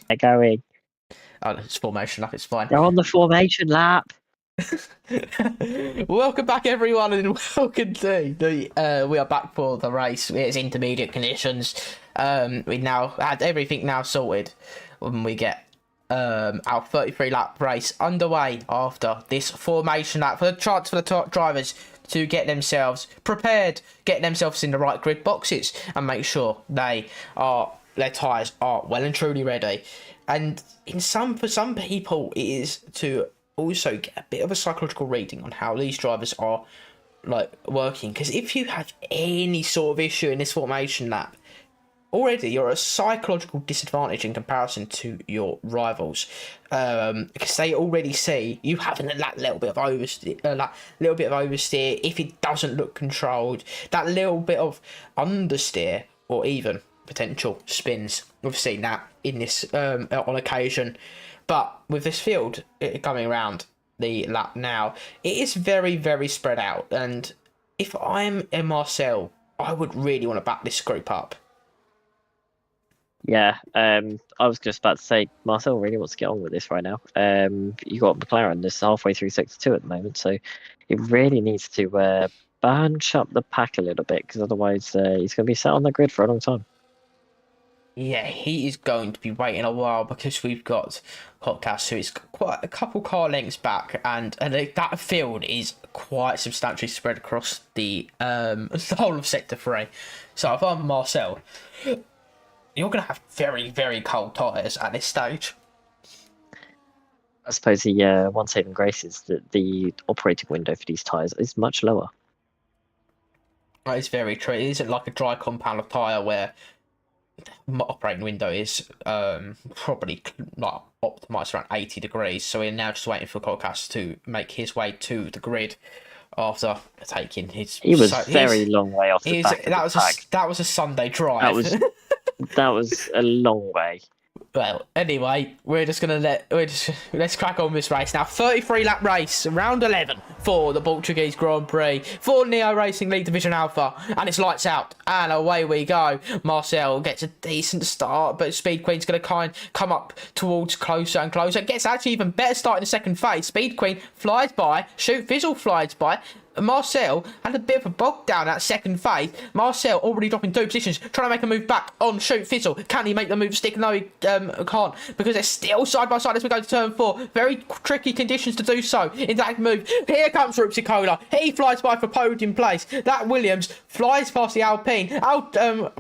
S2: They're going.
S1: Oh, it's formation lap. It's fine.
S2: They're on the formation lap.
S1: Welcome back, everyone, and welcome to the. We are back for the race. It's intermediate conditions. We now had everything now sorted when we get our 33 lap race underway after this formation lap for the chance for the top drivers to get themselves prepared, get themselves in the right grid boxes, and make sure their tyres are well and truly ready. And for some people, it is to also get a bit of a psychological reading on how these drivers are like working. Because if you have any sort of issue in this formation lap, already you're at a psychological disadvantage in comparison to your rivals, because they already see you having that little bit of oversteer, if it doesn't look controlled, that little bit of understeer, or even potential spins. We've seen that in this on occasion, but with this field coming around the lap now, it is very, very spread out. And if I'm a Marcel, I would really want to back this group up.
S2: Yeah, I was just about to say, Marcel really wants to get on with this right now. You got McLaren this halfway through sector 2 at the moment, so he really needs to bunch up the pack a little bit, because otherwise he's going to be sat on the grid for a long time.
S1: Yeah, he is going to be waiting a while, because we've got Podcast, who is quite a couple car lengths back, and that field is quite substantially spread across the whole of sector 3. So if I'm Marcel, you're going to have very, very cold tyres at this stage.
S2: I suppose the one saving grace is that the operating window for these tyres is much lower.
S1: That is very true. It isn't like a dry compound of tyre where the operating window is probably like optimised around 80 degrees. So we're now just waiting for Podcast to make his way to the grid after taking his...
S2: He was very long way off the back of the pack.
S1: That was a Sunday drive.
S2: That was a long way.
S1: Well, anyway, let's crack on with this race now. 33 lap race, round 11 for the Portuguese Grand Prix for Neo Racing League Division Alpha, and it's lights out and away we go. Marcel gets a decent start, but Speed Queen's going to come up towards closer and closer. Gets actually even better start in the second phase. Speed Queen flies by, Shoot Fizzle flies by. Marcel had a bit of a bog down that second phase. Marcel already dropping 2 positions, trying to make a move back on Shoot Fizzle. Can he make the move stick? No, he can't, because they're still side by side as we go to turn 4. Very tricky conditions to do so in that move. Here comes Rupsicola. He flies by for podium place. That Williams flies past the Alpine.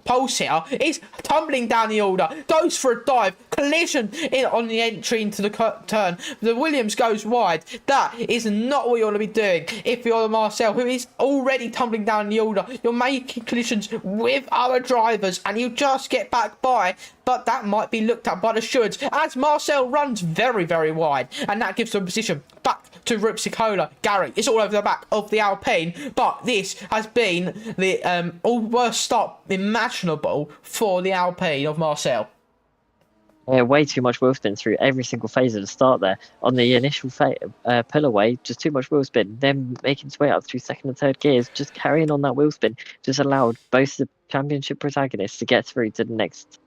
S1: Pulse here is tumbling down the order, goes for a dive, collision on the entry into the turn. The Williams goes wide. That is not what you want to be doing if you're the Marcel, who is already tumbling down the order. You're making collisions with other drivers and you just get back by, but that might be looked at by the stewards as Marcel runs very, very wide, and that gives them position back to Rupsicola. Gary, it's all over the back of the Alpine, but this has been the worst start imaginable for the Alpine of Marcel.
S2: Yeah, way too much wheel spin through every single phase at the start there. On the initial pull away, just too much wheel spin. Then making its way up through second and third gears, just carrying on that wheel spin, just allowed both the championship protagonists to get through to the next,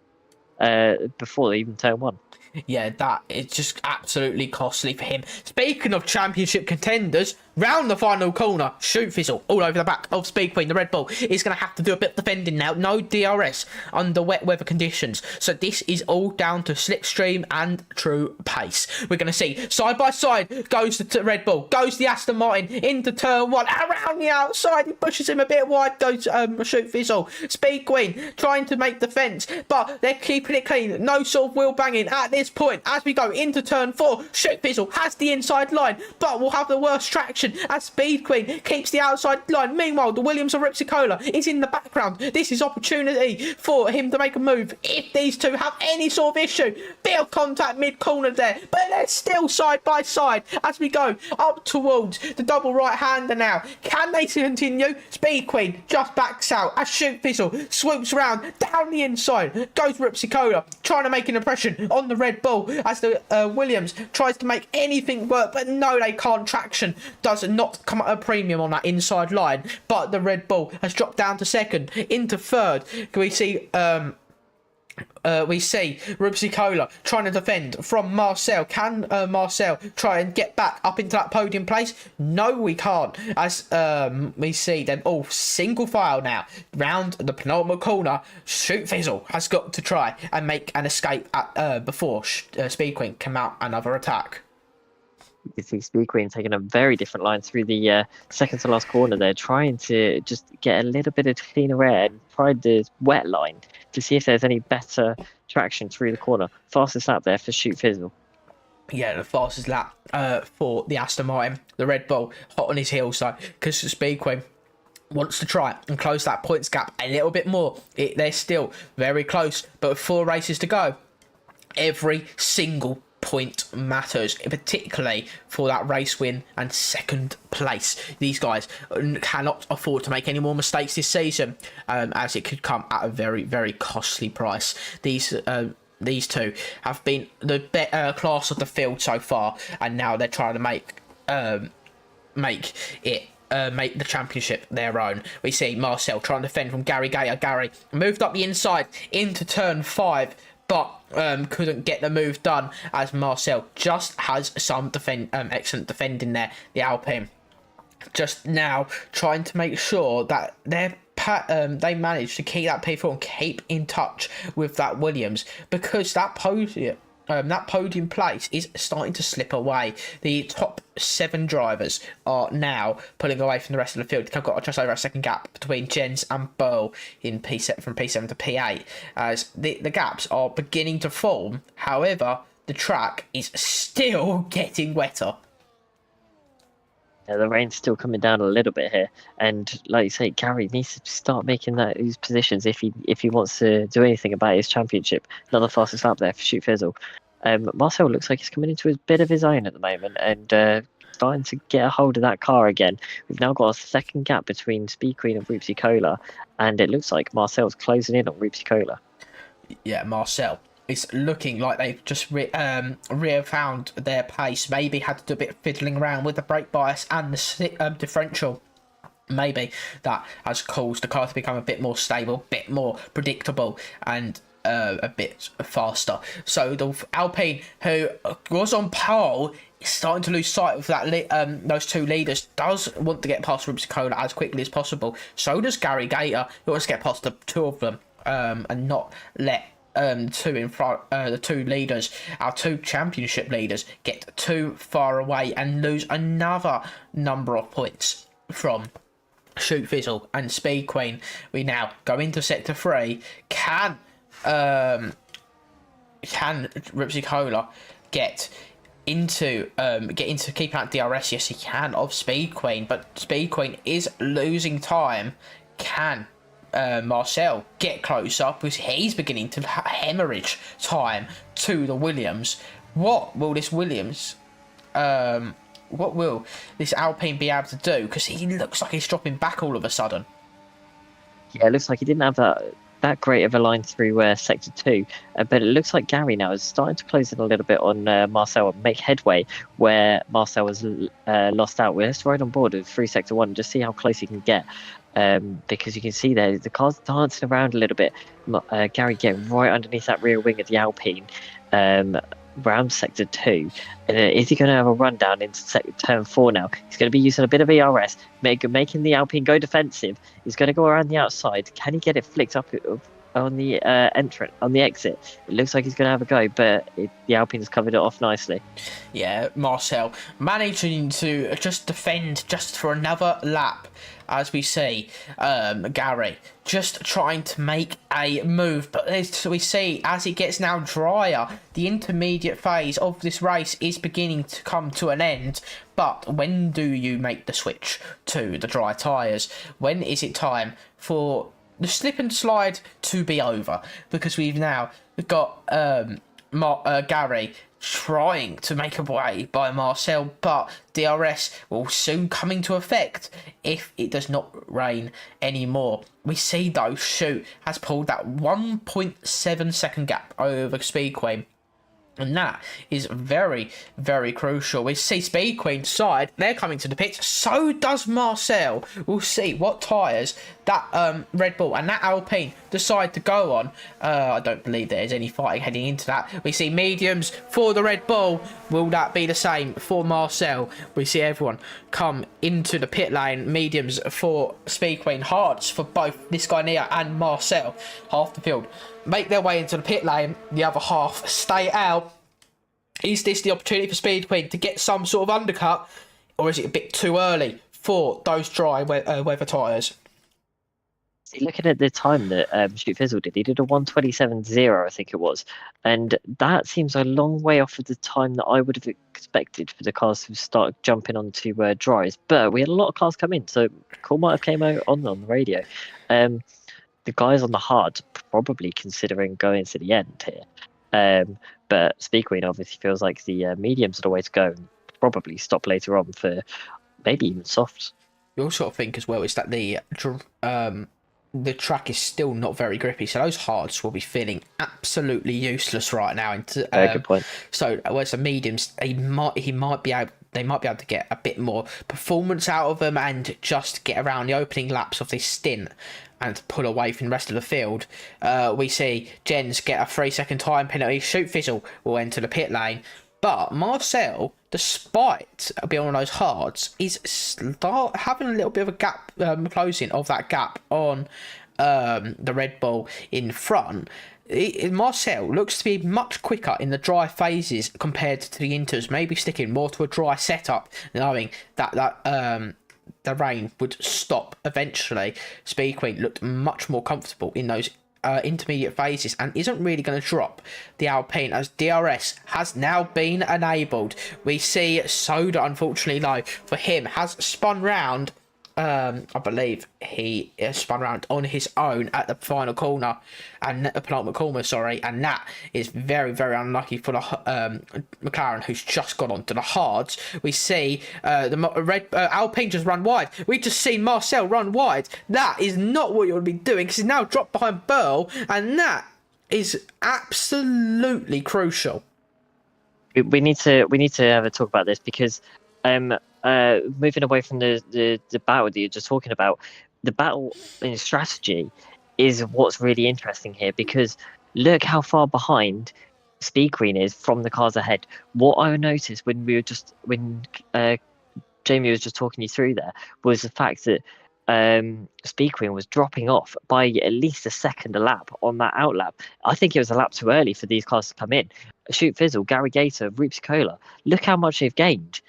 S2: before they even turn 1.
S1: Yeah, that is just absolutely costly for him. Speaking of championship contenders, round the final corner, Shoot Fizzle all over the back of Speed Queen. The Red Bull is going to have to do a bit of defending now. No DRS under wet weather conditions. So this is all down to slipstream and true pace. We're going to see side by side goes the Red Bull, goes the Aston Martin into turn 1. Around the outside, he pushes him a bit wide, goes Shoot Fizzle. Speed Queen trying to make defence, but they're keeping it clean. No sort of wheel banging at this point as we go into turn 4. Shoot Fizzle has the inside line, but will have the worst traction as Speed Queen keeps the outside line. Meanwhile, the Williams of Ripsicola is in the background. This is opportunity for him to make a move if these two have any sort of issue. Bit of contact mid-corner there, but they're still side by side as we go up towards the double right-hander now. Can they continue? Speed Queen just backs out as Shoot Fizzle swoops around down the inside. Goes Ripsicola trying to make an impression on the Red Bull as the Williams tries to make anything work, but no, they can't. Traction does not come at a premium on that inside line, but the Red Bull has dropped down to second. Into third, can we see We see Rubsicola trying to defend from Marcel. Can Marcel try and get back up into that podium place? No, we can't. As we see them all single file now round the penultimate corner. Shoot Fizzle has got to try and make an escape at, before Speed Queen can mount another attack.
S2: You can see Speed Queen taking a very different line through the second to last corner there, trying to just get a little bit of cleaner air and try the wet line to see if there's any better traction through the corner. Fastest lap there for Shoot Fizzle.
S1: Yeah, the fastest lap for the Aston Martin. The Red Bull hot on his heels though, because Speed Queen wants to try and close that points gap a little bit more. They're still very close, but with 4 races to go, every single point matters, particularly for that race win and second place. These guys cannot afford to make any more mistakes this season, as it could come at a very, very costly price. These two have been the better class of the field so far, and now they're trying to make the championship their own. We see Marcel trying to defend from Gary Gator. Gary moved up the inside into turn 5, but couldn't get the move done, as Marcel just has some excellent defending there. The Alpine just now trying to make sure that they manage to keep that P4 and keep in touch with that Williams, because that podium place is starting to slip away. The top 7 drivers are now pulling away from the rest of the field. They've got just over a second gap between Jens and Burl in P7 from P7 to P8, as the gaps are beginning to form. However, the track is still getting wetter.
S2: Yeah, the rain's still coming down a little bit here, and like you say, Gary needs to start making these positions if he wants to do anything about his championship. Another fastest lap there for Shoot Fizzle. Marcel looks like he's coming into a bit of his own at the moment, and starting to get a hold of that car again. We've now got a second gap between Speed Queen and Rubsicola, and it looks like Marcel's closing in on Rubsicola.
S1: Yeah, Marcel. It's looking like they've just found their pace. Maybe had to do a bit of fiddling around with the brake bias and the differential. Maybe that has caused the car to become a bit more stable, a bit more predictable, and a bit faster. So the Alpine, who was on pole, is starting to lose sight of that. Those 2 leaders. Does want to get past Rubsicola as quickly as possible. So does Gary Gator. He wants to get past the 2 of them, and not let two in front, the 2 leaders, our 2 championship leaders, get too far away and lose another number of points from Shoot Fizzle and Speed Queen. We now go into sector 3. Can Rubsicola get into keep out DRS? Yes, he can, of Speed Queen, but Speed Queen is losing time. Can Marcel get closer, because he's beginning to hemorrhage time to the Williams? What will this Alpine be able to do? Because he looks like he's dropping back all of a sudden.
S2: Yeah, it looks like he didn't have that great of a line through sector 2, but it looks like Gary now is starting to close in a little bit on Marcel and make headway where Marcel was lost out. We're just right on board with through sector 1, just see how close he can get, because you can see there the car's dancing around a little bit. Gary getting right underneath that rear wing of the Alpine, round sector 2. And is he going to have a run down into turn 4 now? He's going to be using a bit of ERS, making the Alpine go defensive. He's going to go around the outside. Can he get it flicked up on the exit? It looks like he's going to have a go, but the Alpine's covered it off nicely.
S1: Yeah, Marcel managing to just defend just for another lap, as we see Gary just trying to make a move, but as we see, as it gets now drier, the intermediate phase of this race is beginning to come to an end. But when do you make the switch to the dry tyres? When is it time for the slip and slide to be over? Because we've now got Gary trying to make a way by Marcel, but DRS will soon come into effect if it does not rain anymore. We see though Shoot has pulled that 1.7 second gap over Speed Queen. And that is very, very crucial. We see Speed Queen side, they're coming to the pits. So does Marcel. We'll see what tyres that Red Bull and that Alpine decide to go on. I don't believe there's any fighting heading into that. We see mediums for the Red Bull. Will that be the same for Marcel? We see everyone come into the pit lane. Mediums for Speed Queen. Hards for both this guy Neo and Marcel. Half the field make their way into the pit lane, the other half stay out. Is this the opportunity for Speed Queen to get some sort of undercut, or is it a bit too early for those dry weather tyres?
S2: Looking at the time that Shoot Fizzle did, he did a 1:27.0, I think it was, and that seems a long way off of the time that I would have expected for the cars to start jumping onto dries. But we had a lot of cars come in, so Cole might have came out on the radio. The guys on the hard probably considering going to the end here. But Speed Queen obviously feels like the mediums are the way to go, and probably stop later on for maybe even softs.
S1: You also sort of think as well is that the track is still not very grippy, so those hards will be feeling absolutely useless right now.
S2: Good point.
S1: So whereas the mediums, they might be able to get a bit more performance out of them and just get around the opening laps of this stint and pull away from the rest of the field. We see Jens get a 3-second time penalty. Shoot Fizzle will enter the pit lane. But Marcel, despite being on those hards, is having a little bit of a gap, closing of that gap on the Red Bull in front. Marcel looks to be much quicker in the dry phases compared to the inters, maybe sticking more to a dry setup, knowing that the rain would stop eventually. Speed Queen looked much more comfortable in those intermediate phases and isn't really going to drop the Alpine as DRS has now been enabled. We see Soda, unfortunately, though, for him, has spun round. I believe he spun round on his own at the final corner, and the penultimate corner, and that is very, very unlucky for the McLaren, who's just got onto the hards. We see the Alpine just run wide. We just seen Marcel run wide. That is not what you would be doing, because he's now dropped behind Burl, and that is absolutely crucial.
S2: We need to have a talk about this, because moving away from the battle that you're just talking about, the battle in strategy is what's really interesting here, because look how far behind Speed Queen is from the cars ahead. What I noticed when Jamie was just talking you through there was the fact that Speed Queen was dropping off by at least a second a lap on that outlap. I think it was a lap too early for these cars to come in. Shoot Fizzle, Gary Gator, Roops Cola, look how much they've gained.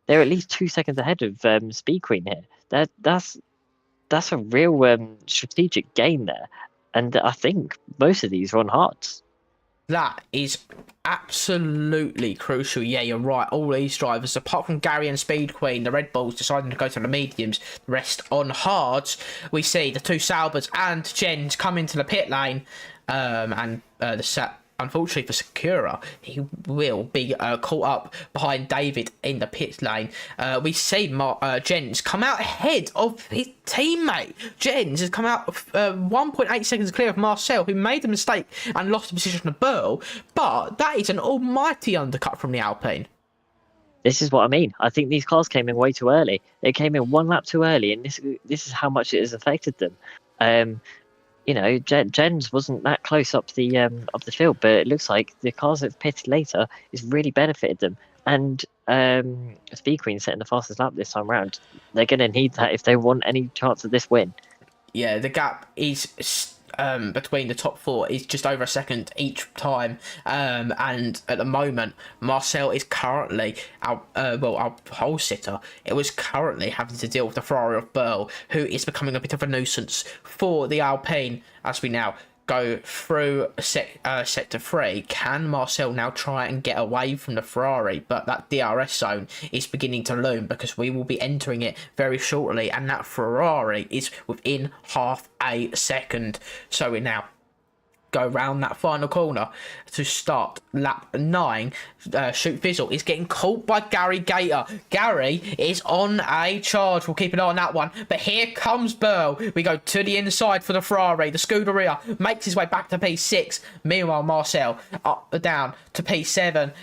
S2: They're at least 2 seconds ahead of Speed Queen here. That's a real strategic gain there, and I think most of these are on hards.
S1: That is absolutely crucial. Yeah, you're right. All these drivers, apart from Gary and Speed Queen, the Red Bulls deciding to go to the mediums, the rest on hards. We see the two Saubers and Jens come into the pit lane, and unfortunately for Sakura, he will be caught up behind David in the pit lane. We see Jens come out ahead of his teammate. Jens has come out 1.8 seconds clear of Marcel, who made a mistake and lost the position to Burl. But that is an almighty undercut from the Alpine.
S2: This is what I mean. I think these cars came in way too early. They came in one lap too early, and this is how much it has affected them. Jens wasn't that close up the field, but it looks like the cars that have pitted later has really benefited them. And Speed Queen setting the fastest lap this time around. They're going to need that if they want any chance of this win. Yeah,
S1: the gap is between the top four is just over a second each time, and at the moment Marcel is currently our pole sitter. It was currently having to deal with the Ferrari of Burl, who is becoming a bit of a nuisance for the Alpine. As we now go through sector 3, can Marcel now try and get away from the Ferrari? But that DRS zone is beginning to loom, because we will be entering it very shortly, and that Ferrari is within half a second. So we're now go round that final corner to start lap 9. Shoot Fizzle is getting caught by Gary Gator. Gary is on a charge. We'll keep an eye on that one. But here comes Burl. We go to the inside for the Ferrari. The Scuderia makes his way back to P6. Meanwhile, Marcel up down to P7.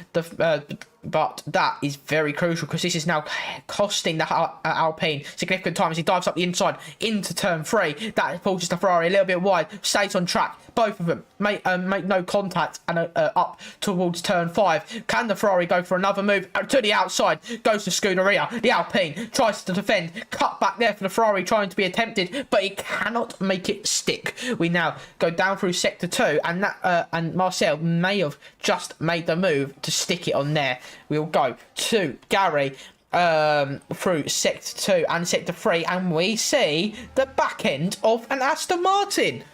S1: But that is very crucial because this is now costing the Alpine significant time as he dives up the inside into turn 3. That pulls the Ferrari a little bit wide, stays on track. Both of them make no contact and up towards turn 5. Can the Ferrari go for another move to the outside? Goes to Scuderia. The Alpine tries to defend. Cut back there for the Ferrari trying to be attempted, but he cannot make it stick. We now go down through sector 2, and and Marcel may have just made the move to stick it on there. We'll go to Gary through sector 2 and sector 3, and we see the back end of an Aston Martin.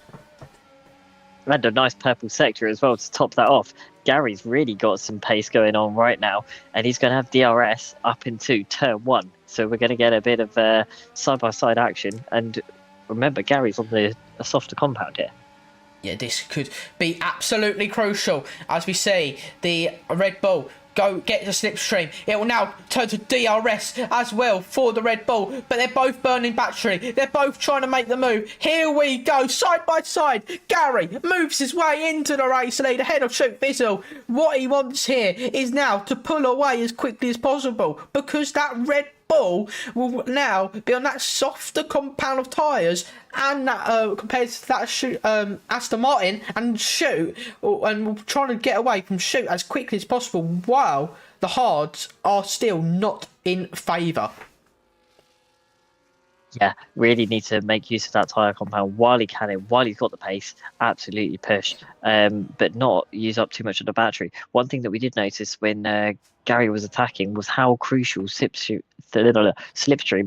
S2: And a nice purple sector as well to top that off. Gary's really got some pace going on right now, and he's going to have DRS up into turn 1. So we're going to get a bit of side-by-side action. And remember, Gary's on a softer compound here.
S1: Yeah, this could be absolutely crucial as we see the Red Bull go get the slipstream. It will now turn to DRS as well for the Red Bull, but they're both burning battery. They're both trying to make the move. Here we go, side by side. Gary moves his way into the race lead ahead of Shoot Fizzle. What he wants here is now to pull away as quickly as possible because that Red Bull will now be on that softer compound of tyres and that compared to that Aston Martin and Shoot, and we're trying to get away from Shoot as quickly as possible while the hards are still not in favour.
S2: Yeah, really need to make use of that tyre compound while he can, while he's got the pace, absolutely push, but not use up too much of the battery. One thing that we did notice when Gary was attacking was how crucial slipstream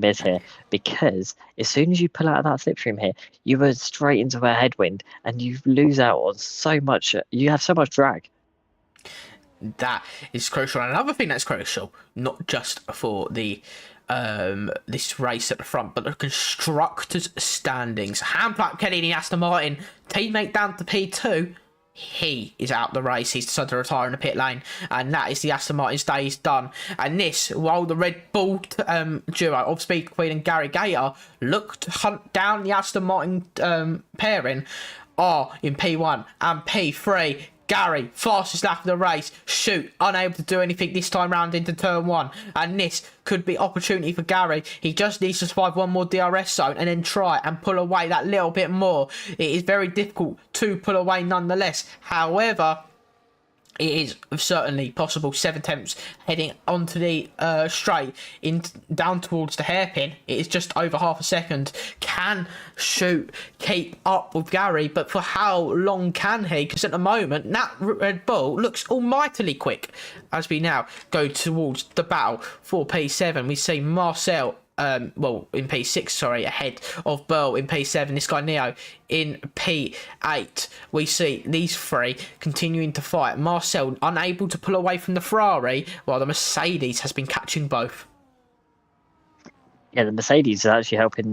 S2: is here, because as soon as you pull out of that slipstream here, you are straight into a headwind and you lose out on so much, you have so much drag.
S1: That is crucial. And another thing that's crucial, not just for the this race at the front, but the constructors standings. Handplap Kelly in the Aston Martin, teammate down to P2. He is out the race. He's decided to retire in the pit lane, and that is the Aston Martin's day is done. And this, while the Red Bull duo of Speed Queen and Gary Gator look to hunt down the Aston Martin pairing, are in P1 and P3. Gary, fastest lap of the race. Shoot, unable to do anything this time round into turn 1. And this could be opportunity for Gary. He just needs to survive one more DRS zone and then try and pull away that little bit more. It is very difficult to pull away nonetheless. However, it is certainly possible. 7 attempts heading onto the straight in down towards the hairpin. It is just over half a second. Can Shoot keep up with Gary, but for how long can he? Because at the moment that Red Bull looks almightily quick. As we now go towards the battle for P7, we see Marcel in P6, sorry, ahead of Burl in P7, this guy Neo in P8. We see these three continuing to fight. Marcel unable to pull away from the Ferrari, while the Mercedes has been catching both.
S2: Yeah, the Mercedes is actually helping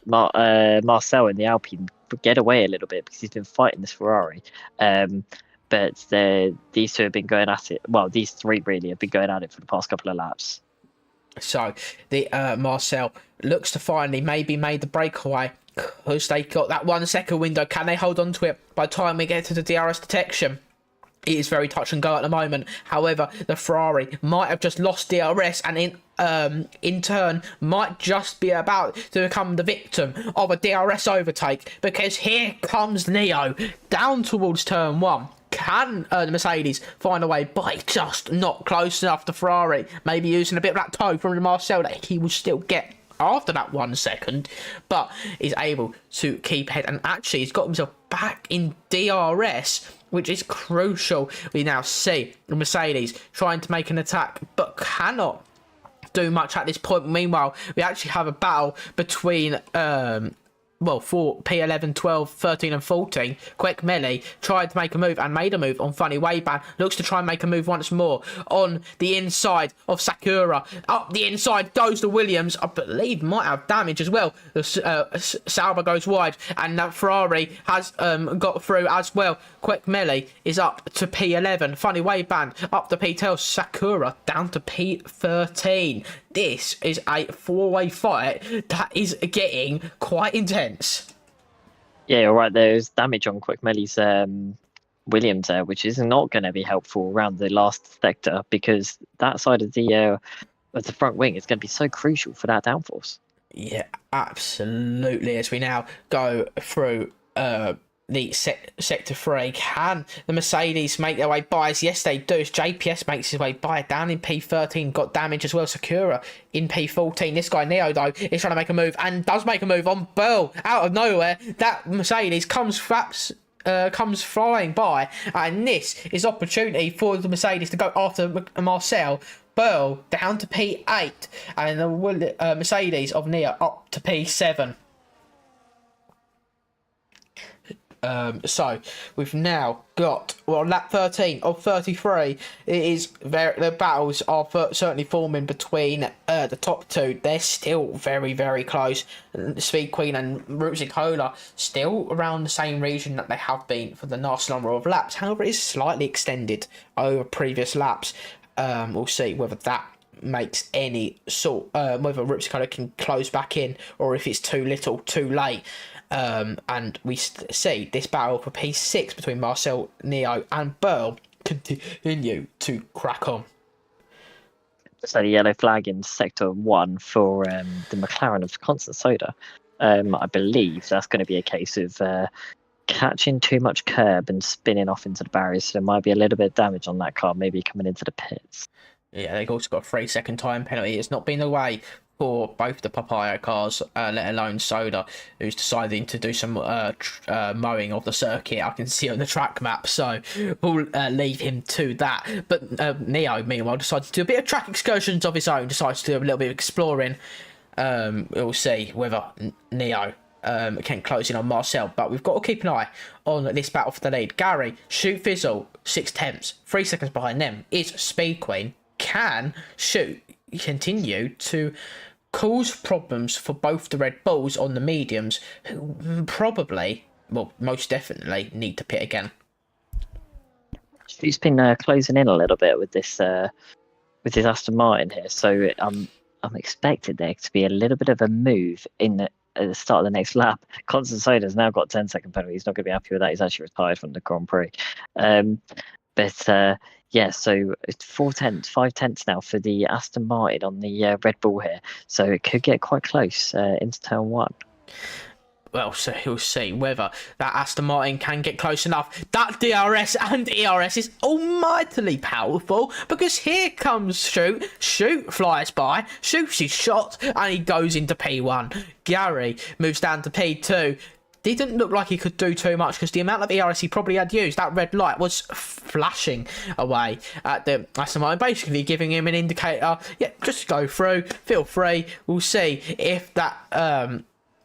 S2: Marcel in the Alpine get away a little bit because he's been fighting this Ferrari. But these two have been going at it. Well, these three really have been going at it for the past couple of laps.
S1: So the Marcel looks to finally maybe made the breakaway because they got that 1 second window. Can they hold on to it by the time we get to the DRS detection? It is very touch and go at the moment. However, the Ferrari might have just lost DRS and in turn might just be about to become the victim of a DRS overtake, because here comes Neo down towards turn 1. Can the Mercedes find a way, but just not close enough to Ferrari? Maybe using a bit of that toe from Marcel that he will still get after that 1 second, but is able to keep ahead, and actually he's got himself back in DRS, which is crucial. We now see the Mercedes trying to make an attack, but cannot do much at this point. Meanwhile, we actually have a battle between well, for P11, 12, 13 and 14, Quick Melly tried to make a move and made a move on Funny Wayban. Looks to try and make a move once more on the inside of Sakura. Up the inside goes the Williams. I believe might have damage as well. Sauber goes wide, and Ferrari has got through as well. Quick Melly is up to P11. Funny Wayban up to P12. Sakura down to P13. This is a four-way fight that is getting quite intense.
S2: Yeah, you're right. There's damage on Quick Melly's Williams there, which is not going to be helpful around the last sector, because that side of the front wing is going to be so crucial for that downforce.
S1: Yeah, absolutely. As we now go through the sector 3, can the Mercedes make their way by? Yes, they do. JPS makes his way by down in P13, got damage as well. Sakura in P14. This guy Neo though is trying to make a move and does make a move on Burl out of nowhere. That Mercedes comes flying by, and this is opportunity for the Mercedes to go after Marcel. Burl down to P8, and the Mercedes of Neo up to P7. So we've now got, well, lap 13 of 33. The battles are certainly forming between the top two. They're still very, very close. Speed Queen and Rootsy Cola still around the same region that they have been for the last number of laps. However, it is slightly extended over previous laps. We'll see whether that makes any sort, whether Rootsy Cola can close back in, or if it's too little, too late. And we see this battle for P6 between Marcel, Neo and Burl continue to crack on.
S2: So the yellow flag in sector 1 for the McLaren of Constant Soda. I believe that's going to be a case of catching too much curb and spinning off into the barriers. So there might be a little bit of damage on that car, maybe coming into the pits.
S1: Yeah, they've also got a 3-second time penalty. It's not been the way for both the Papaya cars, let alone Soda, who's deciding to do some mowing of the circuit. I can see on the track map, so we'll leave him to that. But Neo, meanwhile, decides to do a bit of track excursions of his own, decides to do a little bit of exploring. We'll see whether Neo can close in on Marcel, but we've got to keep an eye on this battle for the lead. Gary, Shoot Fizzle, 6/10, 3 seconds behind them is Speed Queen. Can Shoot continue to cause problems for both the Red Bulls on the mediums, who probably, well, most definitely need to pit again?
S2: He's been closing in a little bit with this Aston Martin here, so I'm expecting there to be a little bit of a move at the start of the next lap. Constant Soda's now got 10-second penalty. He's not going to be happy with that. He's actually retired from the Grand Prix. Yeah, so it's 5/10 now for the Aston Martin on the Red Bull here. So it could get quite close into turn 1.
S1: Well, so he'll see whether that Aston Martin can get close enough. That DRS and ERS is almightily powerful, because here comes Shoot. Shoot flies by, shoots his shot, and he goes into P1. Gary moves down to P2. Didn't look like he could do too much, because the amount of ERS he probably had used, that red light was flashing away at the Aston Martin, basically giving him an indicator. Yeah, just go through, feel free. We'll see if that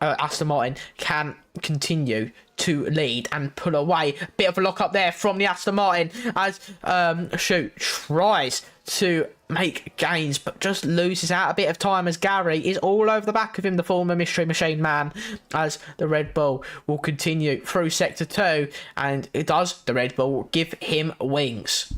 S1: Aston Martin can continue to lead and pull away. Bit of a lock up there from the Aston Martin as Shoot tries to make gains, but just loses out a bit of time as Gary is all over the back of him, the former Mystery Machine man, as the Red Bull will continue through sector 2, and it does, the Red Bull will give him wings.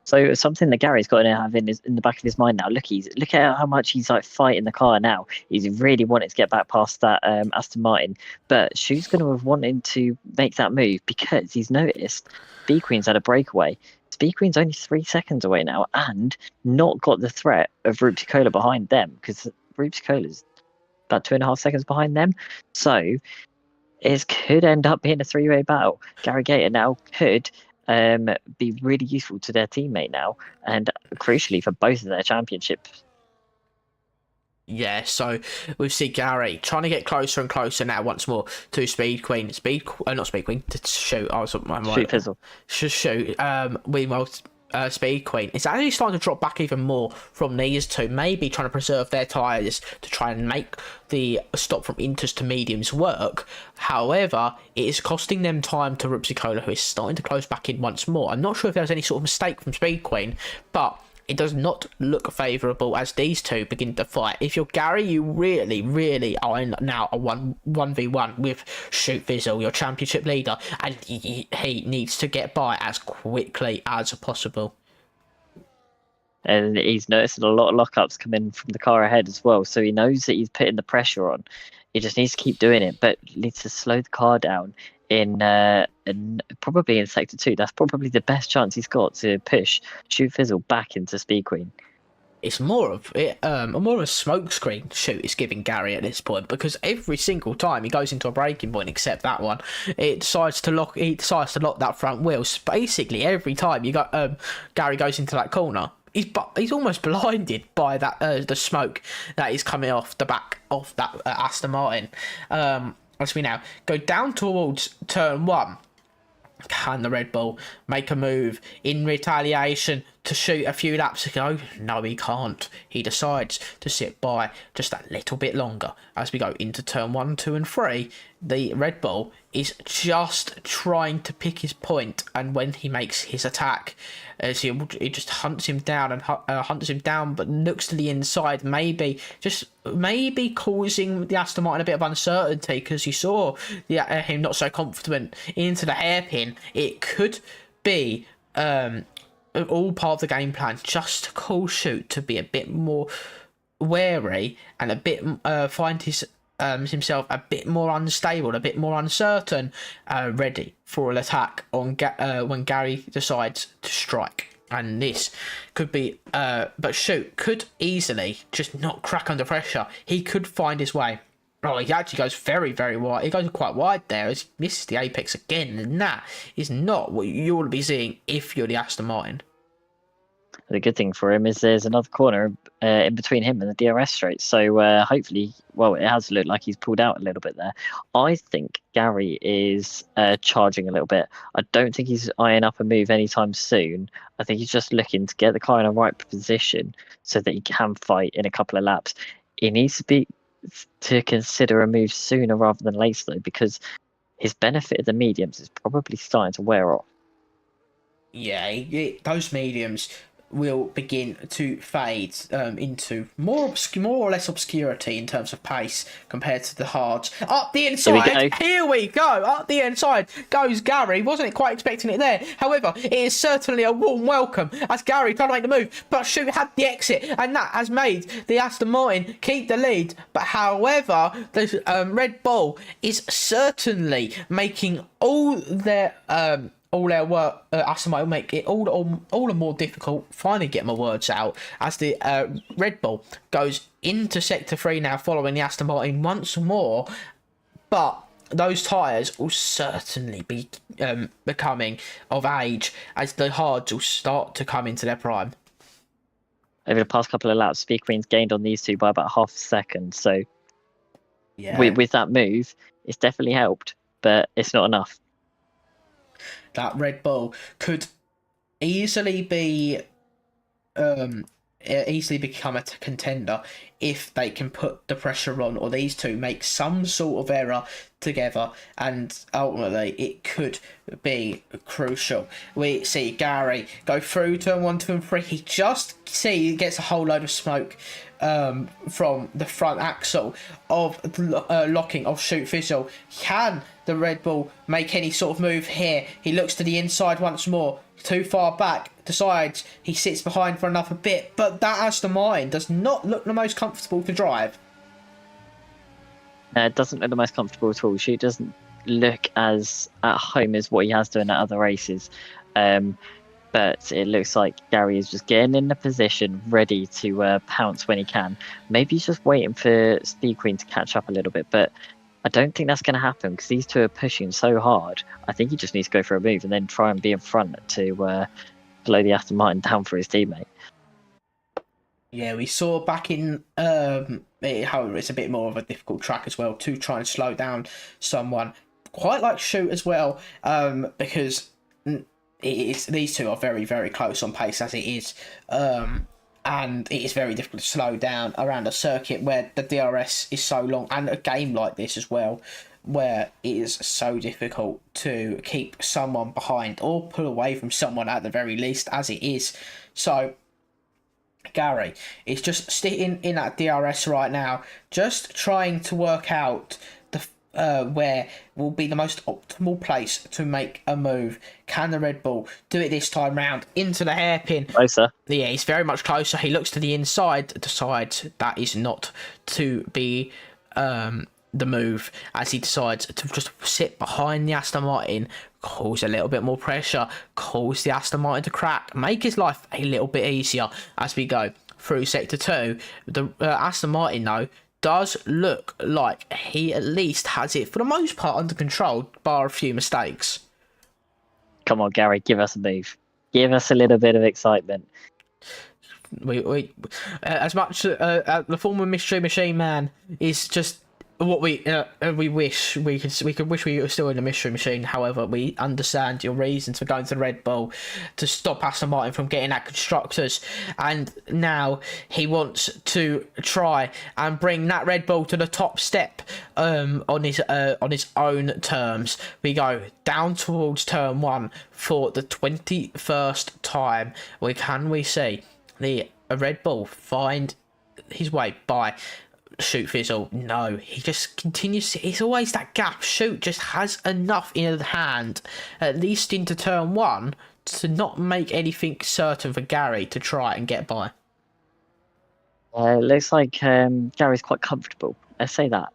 S2: So something that Gary's got to have in the back of his mind now. Look at how much he's like fighting the car now. He's really wanting to get back past that Aston Martin, but Shoot's going to have wanted to make that move because he's noticed Speed Queen's had a breakaway. Speed Queen's only 3 seconds away now, and not got the threat of Rootsy Cola behind them, because Rootsy Cola's about 2.5 seconds behind them. So it could end up being a 3-way battle. Gary Gator now could be really useful to their teammate now, and crucially for both of their championships.
S1: Yeah, so we see Gary trying to get closer and closer now once more to Speed Queen. Not Speed Queen, to Shoot. I was
S2: Shoot Fizzle.
S1: Shoot. Meanwhile, Speed Queen. It's actually starting to drop back even more from these two, maybe trying to preserve their tyres to try and make the stop from inters to mediums work. However, it is costing them time to Rupsicola, who is starting to close back in once more. I'm not sure if there was any sort of mistake from Speed Queen, but it does not look favourable as these two begin to fight. If you're Gary, you really are in now a 1v1 with Shoot Fizzle, your championship leader, and he needs to get by as quickly as possible.
S2: And he's noticed a lot of lockups come in from the car ahead as well, so he knows that he's putting the pressure on. He just needs to keep doing it, but needs to slow the car down in probably in sector 2. That's probably the best chance he's got to push Shoot Fizzle back into Speed Queen.
S1: It's more of a smokescreen Shoot is giving Gary at this point, because every single time he goes into a braking point, except that one, he decides to lock that front wheel. So basically, every time Gary goes into that corner, he's almost blinded by that the smoke that is coming off the back of that Aston Martin. As we now go down towards turn 1, can the Red Bull make a move in retaliation to Shoot a few laps ago? No, he can't. He decides to sit by just a little bit longer. As we go into turn 1, 2 and 3, the Red Bull is just trying to pick his point, and when he makes his attack, as he just hunts him down, but looks to the inside, maybe causing the Aston Martin a bit of uncertainty, because you saw him not so confident into the hairpin. It could be all part of the game plan, just to call Shoot to be a bit more wary and a bit find himself a bit more unstable, a bit more uncertain, ready for an attack on when Gary decides to strike. And this could be but Shoot could easily just not crack under pressure. He could find his way. Oh, he actually goes very, very wide. He goes quite wide there. He misses the apex again, and that is not what you ought to be seeing if you're the Aston Martin.
S2: The good thing for him is there's another corner in between him and the DRS straight. So hopefully, well, it has looked like he's pulled out a little bit there. I think Gary is charging a little bit. I don't think he's eyeing up a move anytime soon. I think he's just looking to get the car in the right position so that he can fight in a couple of laps. He needs to consider a move sooner rather than later, though, because his benefit of the mediums is probably starting to wear off.
S1: Yeah, those mediums will begin to fade into more or less obscurity in terms of pace compared to the hards. Up the inside, here we go. Up the inside goes Gary. Wasn't quite expecting it there. However, it is certainly a warm welcome as Gary tried to make the move, but Shoot had the exit, and that has made the Aston Martin keep the lead. But however, the Red Bull is certainly making all their work, Aston Martin make it all the more difficult. Finally get my words out as the Red Bull goes into sector 3 now, following the Aston Martin once more. But those tyres will certainly be becoming of age as the hards will start to come into their prime.
S2: Over the past couple of laps, Speed Queen's gained on these two by about half a second. So
S1: yeah,
S2: with that move, it's definitely helped, but it's not enough.
S1: That Red Bull could easily become a contender if they can put the pressure on, or these two make some sort of error together, and ultimately it could be crucial. We see Gary go through turn 1, 2 and 3. He gets a whole load of smoke from the front axle of locking of Shoot Fizzle. Can the Red Bull make any sort of move here? He looks to the inside once more, too far back, decides he sits behind for another bit, but that Aston Martin does not look the most comfortable to drive.
S2: It doesn't look the most comfortable at all. Shoot doesn't look as at home as what he has done at other races. But it looks like Gary is just getting in the position, ready to pounce when he can. Maybe he's just waiting for Speed Queen to catch up a little bit, but I don't think that's going to happen because these two are pushing so hard. I think he just needs to go for a move and then try and be in front to slow the Aston Martin down for his teammate.
S1: Yeah, we saw back in, however, it's a bit more of a difficult track as well to try and slow down someone. Quite like Shoot as well, because these two are very, very close on pace as it is. And it is very difficult to slow down around a circuit where the DRS is so long, and a game like this as well, where it is so difficult to keep someone behind or pull away from someone at the very least as it is. So Gary is just sitting in that DRS right now, just trying to work out where will be the most optimal place to make a move. Can the Red Bull do it this time round into the hairpin?
S2: Closer.
S1: Yeah, he's very much closer. He looks to the inside, decides that is not to be the move, as he decides to just sit behind the Aston Martin, cause a little bit more pressure, cause the Aston Martin to crack, make his life a little bit easier as we go through sector 2. The Aston Martin, though, does look like he at least has it for the most part under control, bar a few mistakes.
S2: Come on, Gary, give us a move. Give us a little bit of excitement.
S1: We as much the former Mystery Machine Man is just what we wish we could wish we were still in the Mystery Machine. However, we understand your reasons for going to the Red Bull to stop Aston Martin from getting at constructors, and now he wants to try and bring that Red Bull to the top step on his own terms. We go down towards turn 1 for the 21st time. We see the Red Bull find his way by Shoot Fizzle. No, he just continues. It's always that gap. Shoot just has enough in hand, at least into turn 1, to not make anything certain for Gary to try and get by.
S2: It looks like Gary's quite comfortable. Let's say that.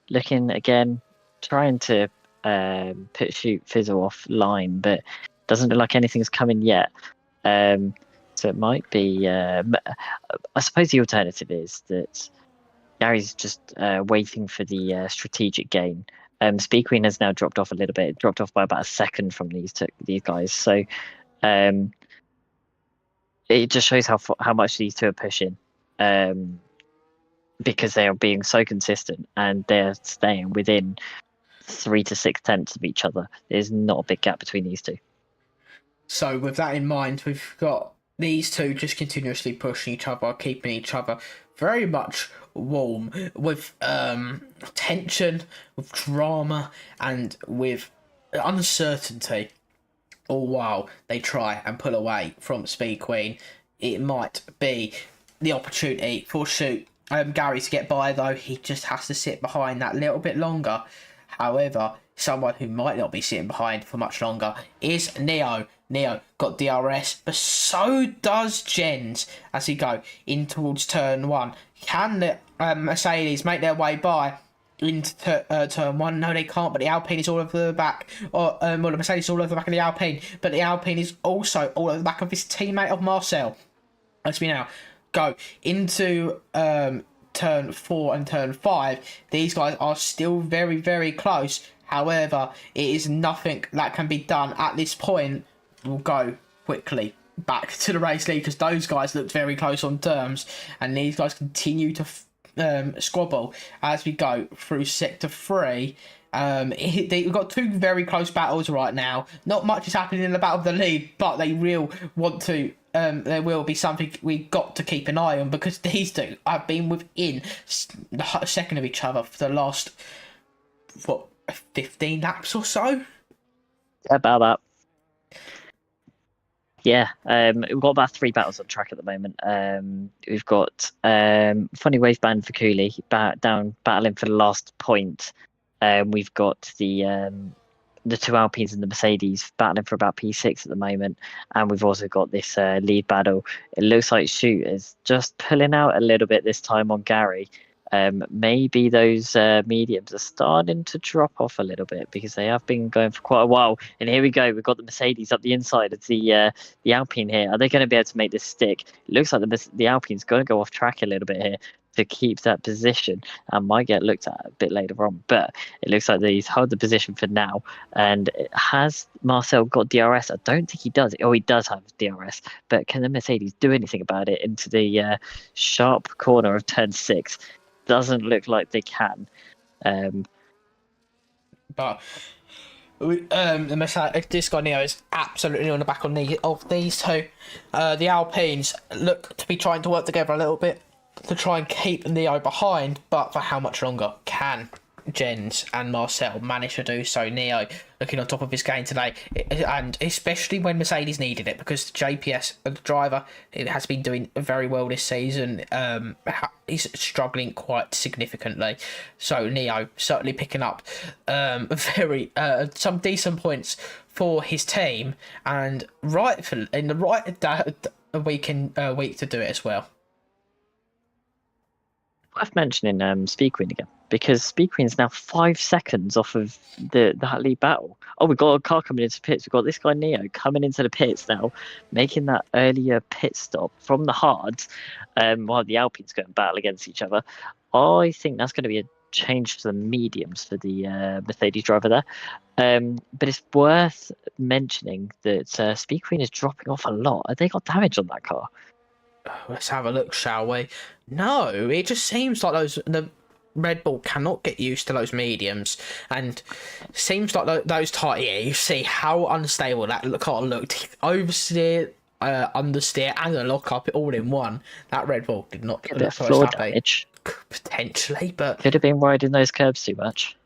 S2: Looking again, trying to put Shoot Fizzle offline, but doesn't look like anything's coming yet. So it might be. I suppose the alternative is that Gary's just waiting for the strategic gain. Speed Queen has now dropped off a little bit. It dropped off by about a second from these guys. So it just shows how much these two are pushing, because they are being so consistent and they're staying within 3 to 6 tenths of each other. There's not a big gap between these two.
S1: So with that in mind, we've got these two just continuously pushing each other, keeping each other very much warm, with tension, with drama, and with uncertainty, all while they try and pull away from Speed Queen. It might be the opportunity for Gary to get by, though. He just has to sit behind that little bit longer. However, someone who might not be sitting behind for much longer is Neo. Neo got DRS, but so does Jens as he go in towards turn 1. Can the Mercedes make their way by into turn 1? No, they can't, but the Alpine is all over the back. Well, the Mercedes is all over the back of the Alpine, but the Alpine is also all over the back of his teammate of Marcel. As we now go into turn 4 and turn 5, these guys are still very, very close. However, it is nothing that can be done at this point. We'll go quickly back to the race lead because those guys looked very close on terms, and these guys continue to squabble as we go through sector 3. We've got two very close battles right now. Not much is happening in the battle of the lead, but they will want to. There will be something we got to keep an eye on, because these two have been within a second of each other for the last 15 laps or so.
S2: About that. Yeah, we've got about 3 battles on track at the moment. We've got Funny Wave Band for Cooley down battling for the last point. We've got the 2 Alpines and the Mercedes battling for about P6 at the moment, and we've also got this lead battle. It looks like Shoot is just pulling out a little bit this time on Gary. Maybe those mediums are starting to drop off a little bit, because they have been going for quite a while. And here we go, we've got the Mercedes up the inside of the Alpine here. Are they going to be able to make this stick? It looks like the Alpine's going to go off track a little bit here to keep that position, and might get looked at a bit later on, but it looks like he's held the position for now. And has Marcel got DRS? I don't think he does. Oh, he does have DRS, but can the Mercedes do anything about it into the sharp corner of turn 6? Doesn't look like they can.
S1: But This guy Neo is absolutely on the back of these two. The Alpines look to be trying to work together a little bit to try and keep Neo behind, but for how much longer can Jens and Marcel managed to do so? Neo looking on top of his game today, and especially when Mercedes needed it, because JPS, the driver, it has been doing very well this season. He's struggling quite significantly, so Neo certainly picking up very some decent points for his team, and rightful in the right week to do it as well.
S2: Worth mentioning Speed Queen again, because Speed Queen's now 5 seconds off of that lead battle. Oh, we've got a car coming into pits. We've got this guy Neo coming into the pits now, making that earlier pit stop from the hards, while the Alpines go and battle against each other. I think that's going to be a change to the mediums for the Mercedes driver there. But it's worth mentioning that Speed Queen is dropping off a lot. Have they got damage on that car?
S1: Let's have a look, shall we? No, it just seems like the Red Bull cannot get used to those mediums, and seems like those tight. Yeah, you see how unstable that car looked. Oversteer, understeer, and a lockup all in one. That Red Bull did not get that
S2: floor damage.
S1: Potentially, but
S2: could have been riding those curbs too much.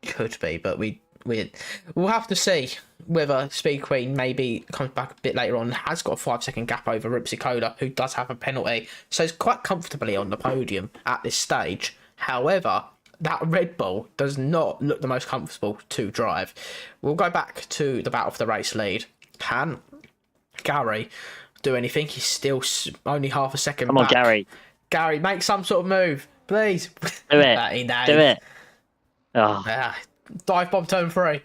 S1: Could be, but we'll have to see whether Speed Queen maybe comes back a bit later on. Has got a 5-second gap over Ripsikoda, who does have a penalty, so he's quite comfortably on the podium at this stage. However, that Red Bull does not look the most comfortable to drive. We'll go back to the battle for the race lead. Can Gary do anything? He's still only half a second
S2: Come on,
S1: back. Gary, make some sort of move, please.
S2: Do it. Do it. Oh.
S1: Dive bomb turn 3.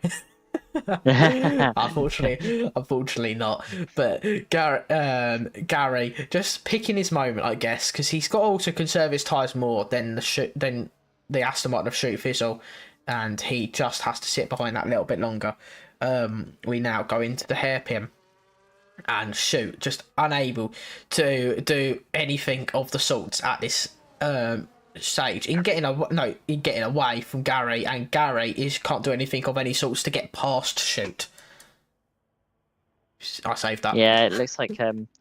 S1: Unfortunately not. But Gary just picking his moment, I guess, because he's got to also conserve his tyres more than the Aston Martin of Shoot Fizzle, and he just has to sit behind that a little bit longer. We now go into the hairpin, and Shoot just unable to do anything of the sorts at this stage in getting away from Gary, and Gary can't do anything of any sorts to get past Shoot. I saved that.
S2: Yeah, it looks like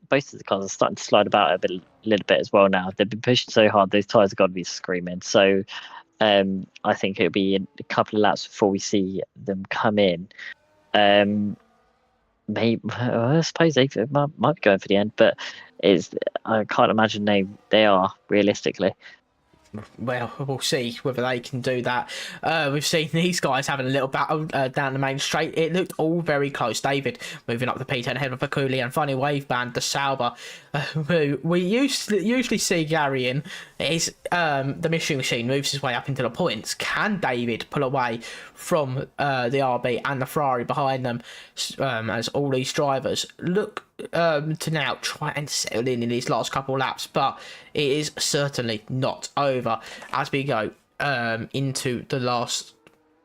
S2: both of the cars are starting to slide about a little bit as well now. They've been pushing so hard, those tyres have got to be screaming. So I think it'll be a couple of laps before we see them come in. Maybe, I suppose they might be going for the end, but I can't imagine they are realistically.
S1: Well, we'll see whether they can do that. We've seen these guys having a little battle down the main straight. It looked all very close. David moving up the P10 ahead of Akuli, and funny wave band, the Sauber, who we usually see Gary in. Is the Mission Machine moves his way up into the points. Can David pull away from the RB and the Ferrari behind them, as all these drivers look to now try and settle in these last couple of laps, but it is certainly not over as we go into the last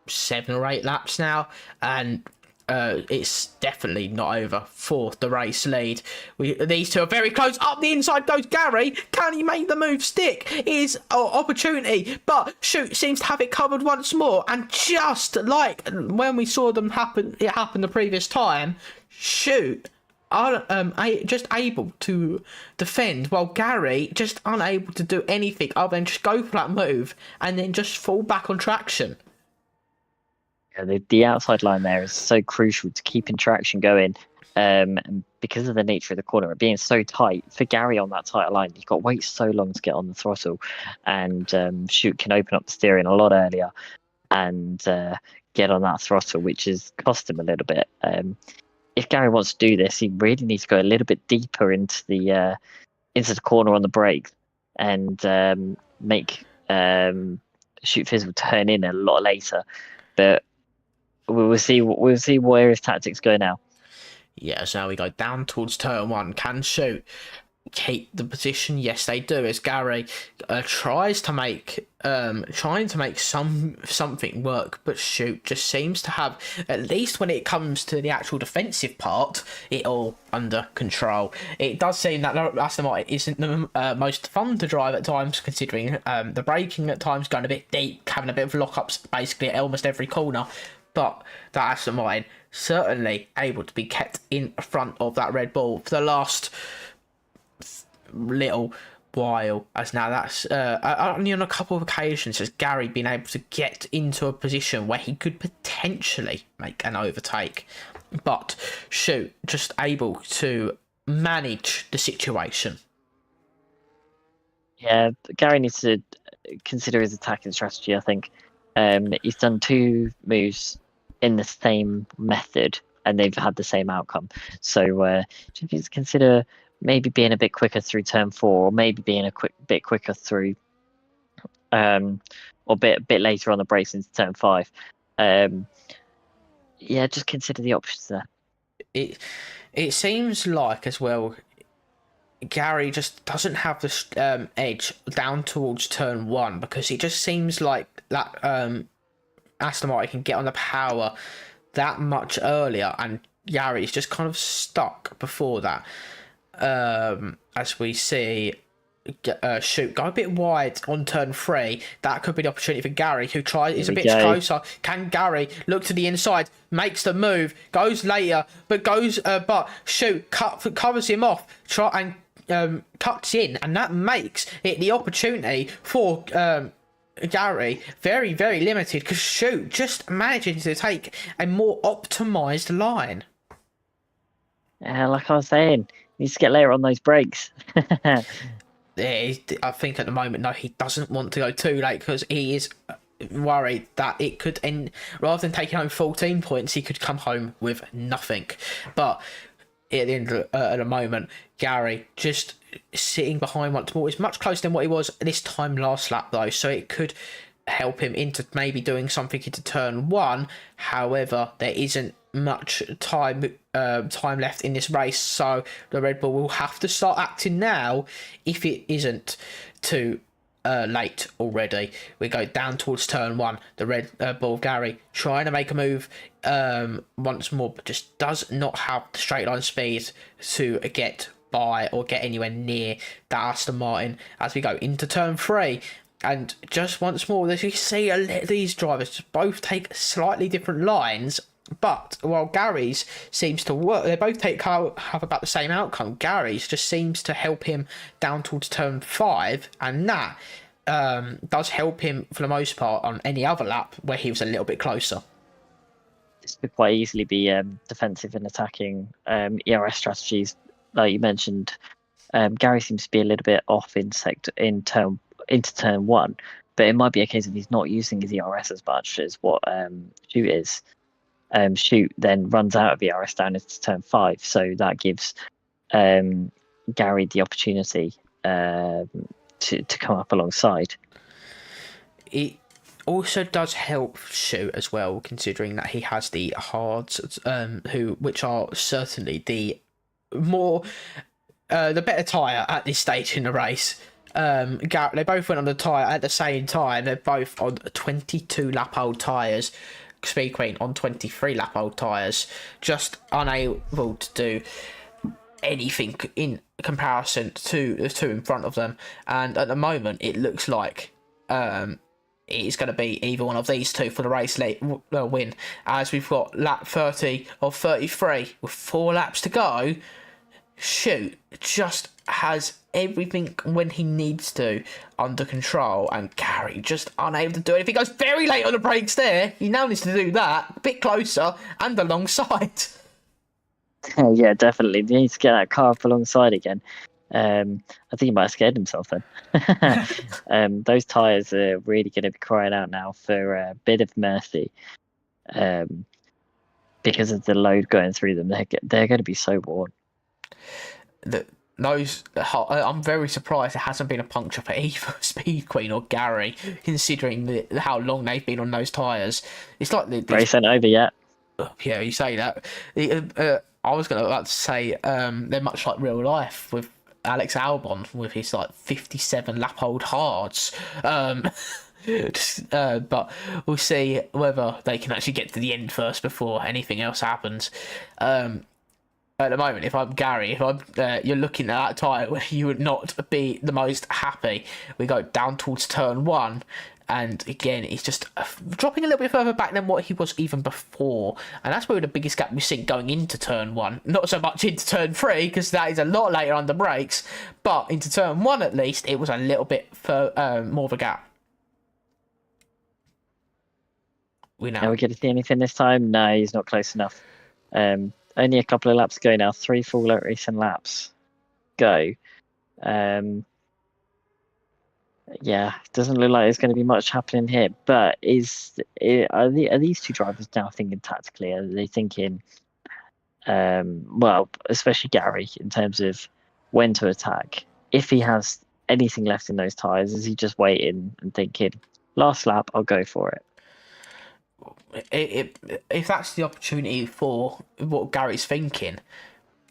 S1: 7 or 8 laps now, and it's definitely not over for the race lead. These two are very close. Up the inside goes Gary. Can he make the move stick? Is opportunity, but Shoot seems to have it covered once more, and just like when we saw it happen the previous time, Shoot are just able to defend, while Gary just unable to do anything other than just go for that move and then just fall back on traction.
S2: Yeah, the outside line there is so crucial to keeping traction going, and because of the nature of the corner, it being so tight, for Gary on that tighter line, you've got to wait so long to get on the throttle, and Shoot can open up the steering a lot earlier and get on that throttle, which has cost him a little bit. If Gary wants to do this, he really needs to go a little bit deeper into the corner on the brake, and make Shoot Fizzle turn in a lot later. But we'll see where his tactics go now.
S1: Yeah, so now we go down towards turn 1. Can Shoot keep the position? Yes, they do. As Gary trying to make something work, but Shoot just seems to have, at least when it comes to the actual defensive part, it all under control. It does seem that Aston Martin isn't the most fun to drive at times, considering the braking at times going a bit deep, having a bit of lockups basically at almost every corner. but that Aston Martin certainly able to be kept in front of that Red Bull for the last little while, as now that's only on a couple of occasions has Gary been able to get into a position where he could potentially make an overtake, but just able to manage the situation.
S2: Yeah, Gary needs to consider his attacking strategy, I think. He's done 2 moves in the same method and they've had the same outcome. So just needs to consider maybe being a bit quicker through turn 4, or maybe being a bit quicker through, or a bit later on the brakes into turn 5. Yeah, just consider the options there.
S1: It seems like as well, Gary just doesn't have the edge down towards turn 1, because it just seems like that Aston Martin can get on the power that much earlier, and Gary's just kind of stuck before that. As we see go a bit wide on turn 3, that could be the opportunity for Gary, who is a bit closer. Can Gary look to the inside, makes the move, goes later, but covers him off, cuts in, and that makes it the opportunity for Gary very, very limited, because just managing to take a more optimized line.
S2: Yeah, like I was saying, he needs to get later on those brakes.
S1: Yeah, I think at the moment, no, he doesn't want to go too late, because he is worried that it could end, rather than taking home 14 points, he could come home with nothing. But at the end at the moment, Gary just sitting behind once more is much closer than what he was this time last lap, though, so it could help him into maybe doing something into turn 1. However, there isn't much time left in this race, so the Red Bull will have to start acting now if it isn't too late already. We go down towards turn 1. The Red Bull Gary trying to make a move once more, but just does not have the straight line speed to get by or get anywhere near that Aston Martin as we go into turn 3. And just once more, as you see, these drivers both take slightly different lines, but while Gary's seems to work, they both have about the same outcome. Gary's just seems to help him down towards turn 5, and that does help him for the most part on any other lap where he was a little bit closer.
S2: This could quite easily be defensive and attacking ERS strategies, like you mentioned. Gary seems to be a little bit off into turn 1, but it might be a case of he's not using his ERS as much as what Shoot is. Shoot then runs out of ERS down into turn 5, so that gives Gary the opportunity to come up alongside.
S1: It also does help Shoot as well, considering that he has the hards, which are certainly the better tyre at this stage in the race. They both went on the tyre at the same time. They're both on 22 lap old tyres. Speed Queen on 23 lap old tyres, just unable to do anything in comparison to the two in front of them. And at the moment, it looks like it's going to be either one of these two for the race win, as we've got lap 30 of 33 with 4 laps to go. Shoot just has everything when he needs to under control, and Gary just unable to do anything. He goes very late on the brakes there. He now needs to do that a bit closer and alongside.
S2: Yeah, definitely. He needs to get that car up alongside again. I think he might have scared himself then. Those tyres are really going to be crying out now for a bit of mercy, because of the load going through them. They're going to be so worn.
S1: I'm very surprised there hasn't been a puncture for either Speed Queen or Gary, considering how long they've been on those tyres. It's like
S2: Race ain't over yet.
S1: Yeah, you say that. I was going to say they're much like real life with Alex Albon with his 57 lap old hards. But we'll see whether they can actually get to the end first before anything else happens. At the moment, if I'm Gary, you're looking at that tyre where you would not be the most happy. We go down towards turn 1, And again, he's just dropping a little bit further back than what he was even before. And that's probably the biggest gap we've seen going into turn 1. Not so much into turn 3, because that is a lot later on the brakes. But into turn 1, at least, it was a little bit more of a gap.
S2: Are we going to see anything this time? No, he's not close enough. Only a couple of laps to go now. 3 full racing laps go. Yeah, doesn't look like there's going to be much happening here. But are these two drivers now thinking tactically? Are they thinking, well, especially Gary, in terms of when to attack? If he has anything left in those tyres, is he just waiting and thinking, last lap, I'll go for it?
S1: If that's the opportunity for what Gary's thinking,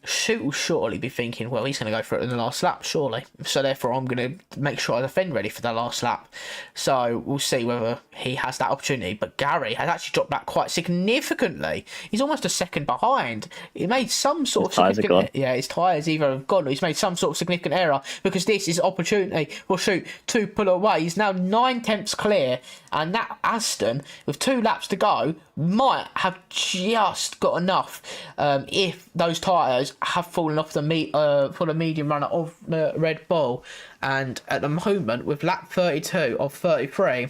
S1: Shoot will surely be thinking, well, he's going to go for it in the last lap, surely. So therefore, I'm going to make sure I defend ready for the last lap. So we'll see whether he has that opportunity. But Gary has actually dropped back quite significantly. He's almost a second behind. He made some sort of significant... Yeah, his tyres either have gone or he's made some sort of significant error, because this is opportunity for Shoot to pull away. He's now 9 tenths clear, and that Aston, with 2 laps to go, might have just got enough if those tyres have fallen off for the medium runner of the Red Bull. And at the moment, with lap 32 of 33,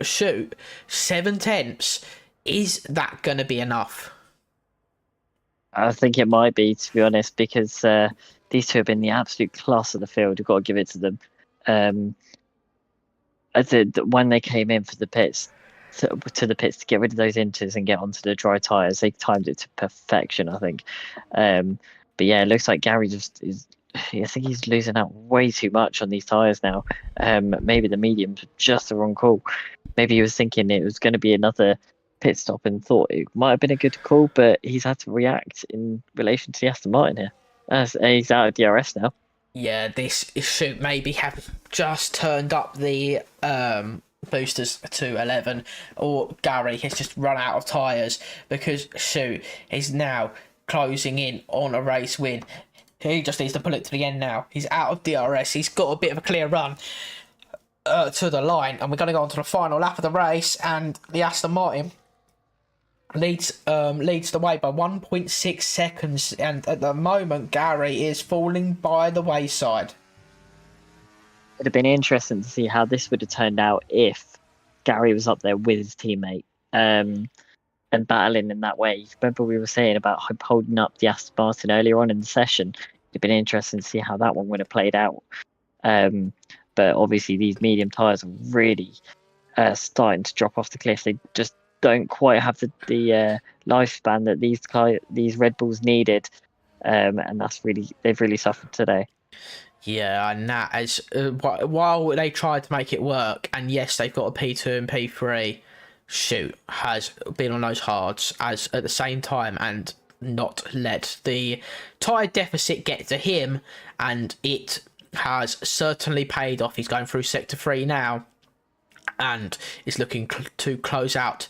S1: Shoot 7 tenths, is that going to be enough?
S2: I think it might be, to be honest, because these two have been the absolute class of the field. You've got to give it to them. When they came in for the pits, to the pits to get rid of those inters and get onto the dry tyres, they timed it to perfection, I think. But yeah, it looks like Gary just is... I think he's losing out way too much on these tyres now. Maybe the mediums were just the wrong call. Maybe he was thinking it was going to be another pit stop and thought it might have been a good call, but he's had to react in relation to the Aston Martin here. He's out of DRS now.
S1: Yeah, this Shoot maybe have just turned up the boosters to 11, or Gary has just run out of tyres, because Shoot is now closing in on a race win. He just needs to pull it to the end now. He's out of DRS. He's got a bit of a clear run to the line, and we're going to go on to the final lap of the race, and the Aston Martin leads the way by 1.6 seconds, and at the moment Gary is falling by the wayside.
S2: It'd have been interesting to see how this would have turned out if Gary was up there with his teammate and battling in that way. Remember we were saying about holding up the Aston Martin earlier on in the session. It'd been interesting to see how that one would have played out. But obviously these medium tyres are really starting to drop off the cliff. They just don't quite have the lifespan that these Red Bulls needed, and they've really suffered today.
S1: Yeah, and that is while they tried to make it work, and yes, they've got a P2 and P3. Shoot has been on those hards as at the same time and not let the tyre deficit get to him, and it has certainly paid off. He's going through sector 3 now and is looking to close out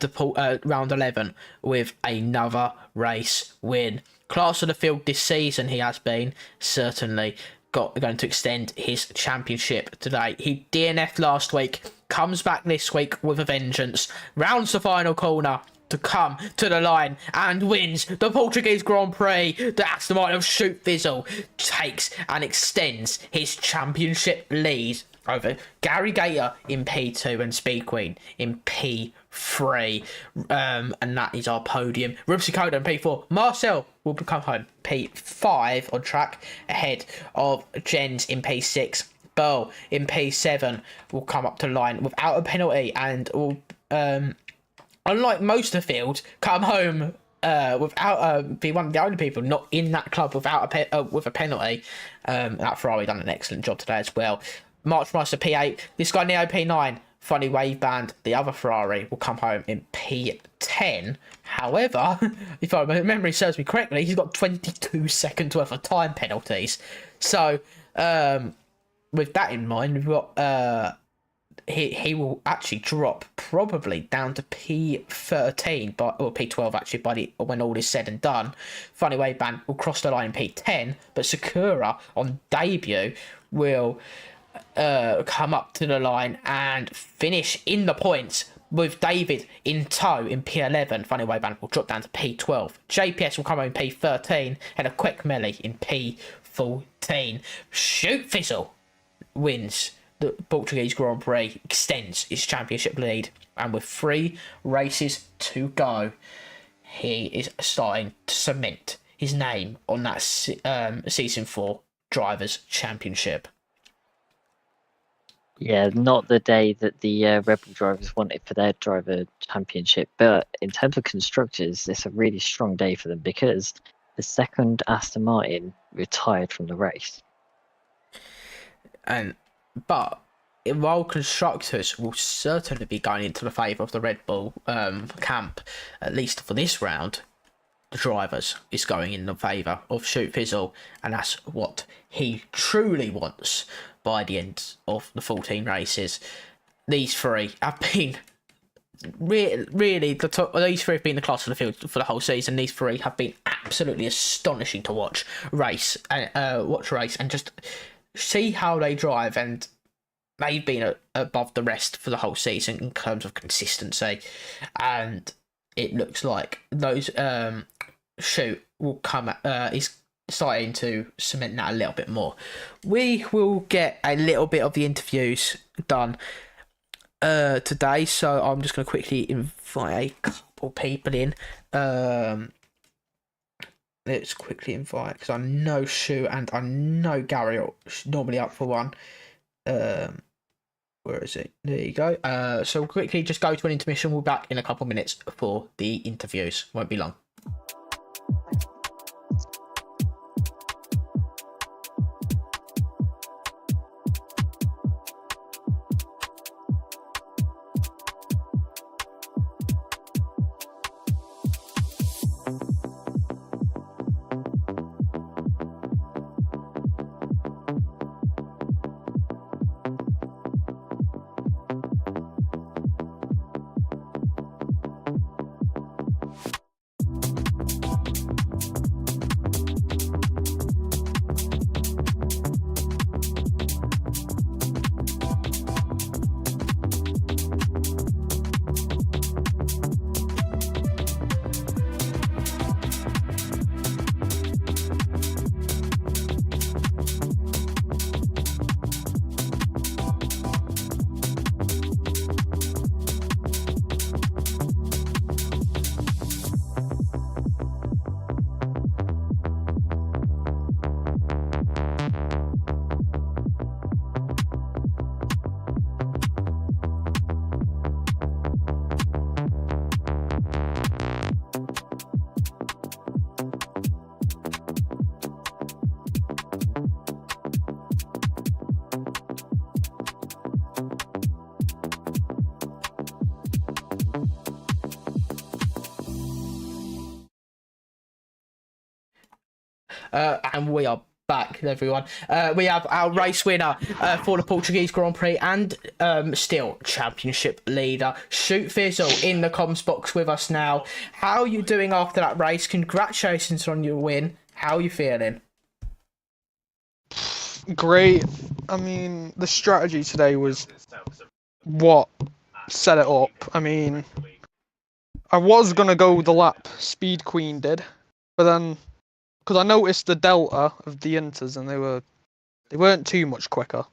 S1: the round 11 with another race win. Class of the field this season, he has been certainly going to extend his championship today. He DNF'd last week, comes back this week with a vengeance, rounds the final corner to come to the line and wins the Portuguese Grand Prix. The Aston Martin of Shoot Fizzle takes and extends his championship lead over Gary Gator in P2 and Speed Queen in P3. And that is our podium. Rubsy Coda in P4. Marcel will become home P5 on track, ahead of Jens in P6. Burl in P7 will come up to line without a penalty and will, unlike most of the field, come home without be one of the only people not in that club without with a penalty. That Ferrari done an excellent job today as well. Marchmaster P8, this guy Neo P9, Funny Wave Band, the other Ferrari, will come home in P10. However, if my memory serves me correctly, he's got 22 seconds worth of time penalties. So, with that in mind, we've got he will actually drop probably down to P13 or P12 actually when all is said and done. Funny Wave Band will cross the line in P10, but Sakura on debut will come up to the line and finish in the points with David in tow in P11. Funny way Van will drop down to P12. JPS will come in P13 and a quick melee in P14. Shoot Fizzle wins the Portuguese Grand Prix, extends its championship lead, and with 3 races to go, he is starting to cement his name on that season 4 Drivers' Championship.
S2: Yeah, not the day that the Rebel drivers wanted for their driver championship, but in terms of constructors, it's a really strong day for them because the second Aston Martin retired from the race.
S1: But while constructors will certainly be going into the favour of the Red Bull camp, at least for this round, the drivers is going in the favour of Shoot Fizzle, and that's what he truly wants by the end of the 14 races. These 3 have been really the top. These 3 have been the class of the field for the whole season. These 3 have been absolutely astonishing to watch race and just see how they drive, and they've been above the rest for the whole season in terms of consistency, and it looks like those Shoot will come is starting to cement that a little bit more. We will get a little bit of the interviews done today, so I'm just going to quickly invite a couple people in. Let's quickly invite, because I know Shoot and I know Gary are normally up for one. Where is it? There you go. So we'll quickly just go to an intermission. We'll be back in a couple minutes for the interviews. Won't be long. And we are back, everyone. We have our race winner for the Portuguese Grand Prix and still championship leader, Shoot Fizzle, in the comms box with us now. How are you doing after that race? Congratulations on your win. How are you feeling?
S4: Great. I mean, the strategy today was what set it up. I mean, I was going to go the lap Speed Queen did, but then because I noticed the delta of the Inters and they weren't too much quicker.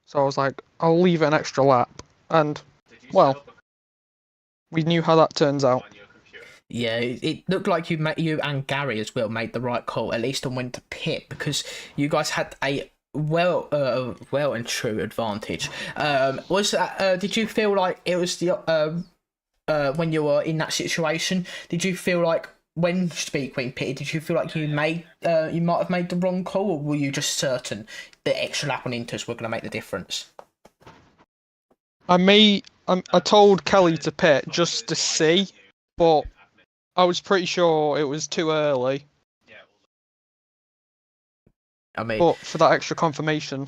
S4: So I was like, I'll leave it an extra lap. And, well, we knew how that turns out.
S1: Yeah, it looked like you and Gary as well made the right call, at least on when to pit, because you guys had a well and true advantage. Was that? Did you feel like it was the when you were in that situation? Did you feel like when Speed Queen pitted, did you feel like you might have made the wrong call, or were you just certain the extra lap on Inters were going to make the difference?
S4: I told Kelly to pit just to see, but I was pretty sure it was too early.
S1: I mean,
S4: but for that extra confirmation,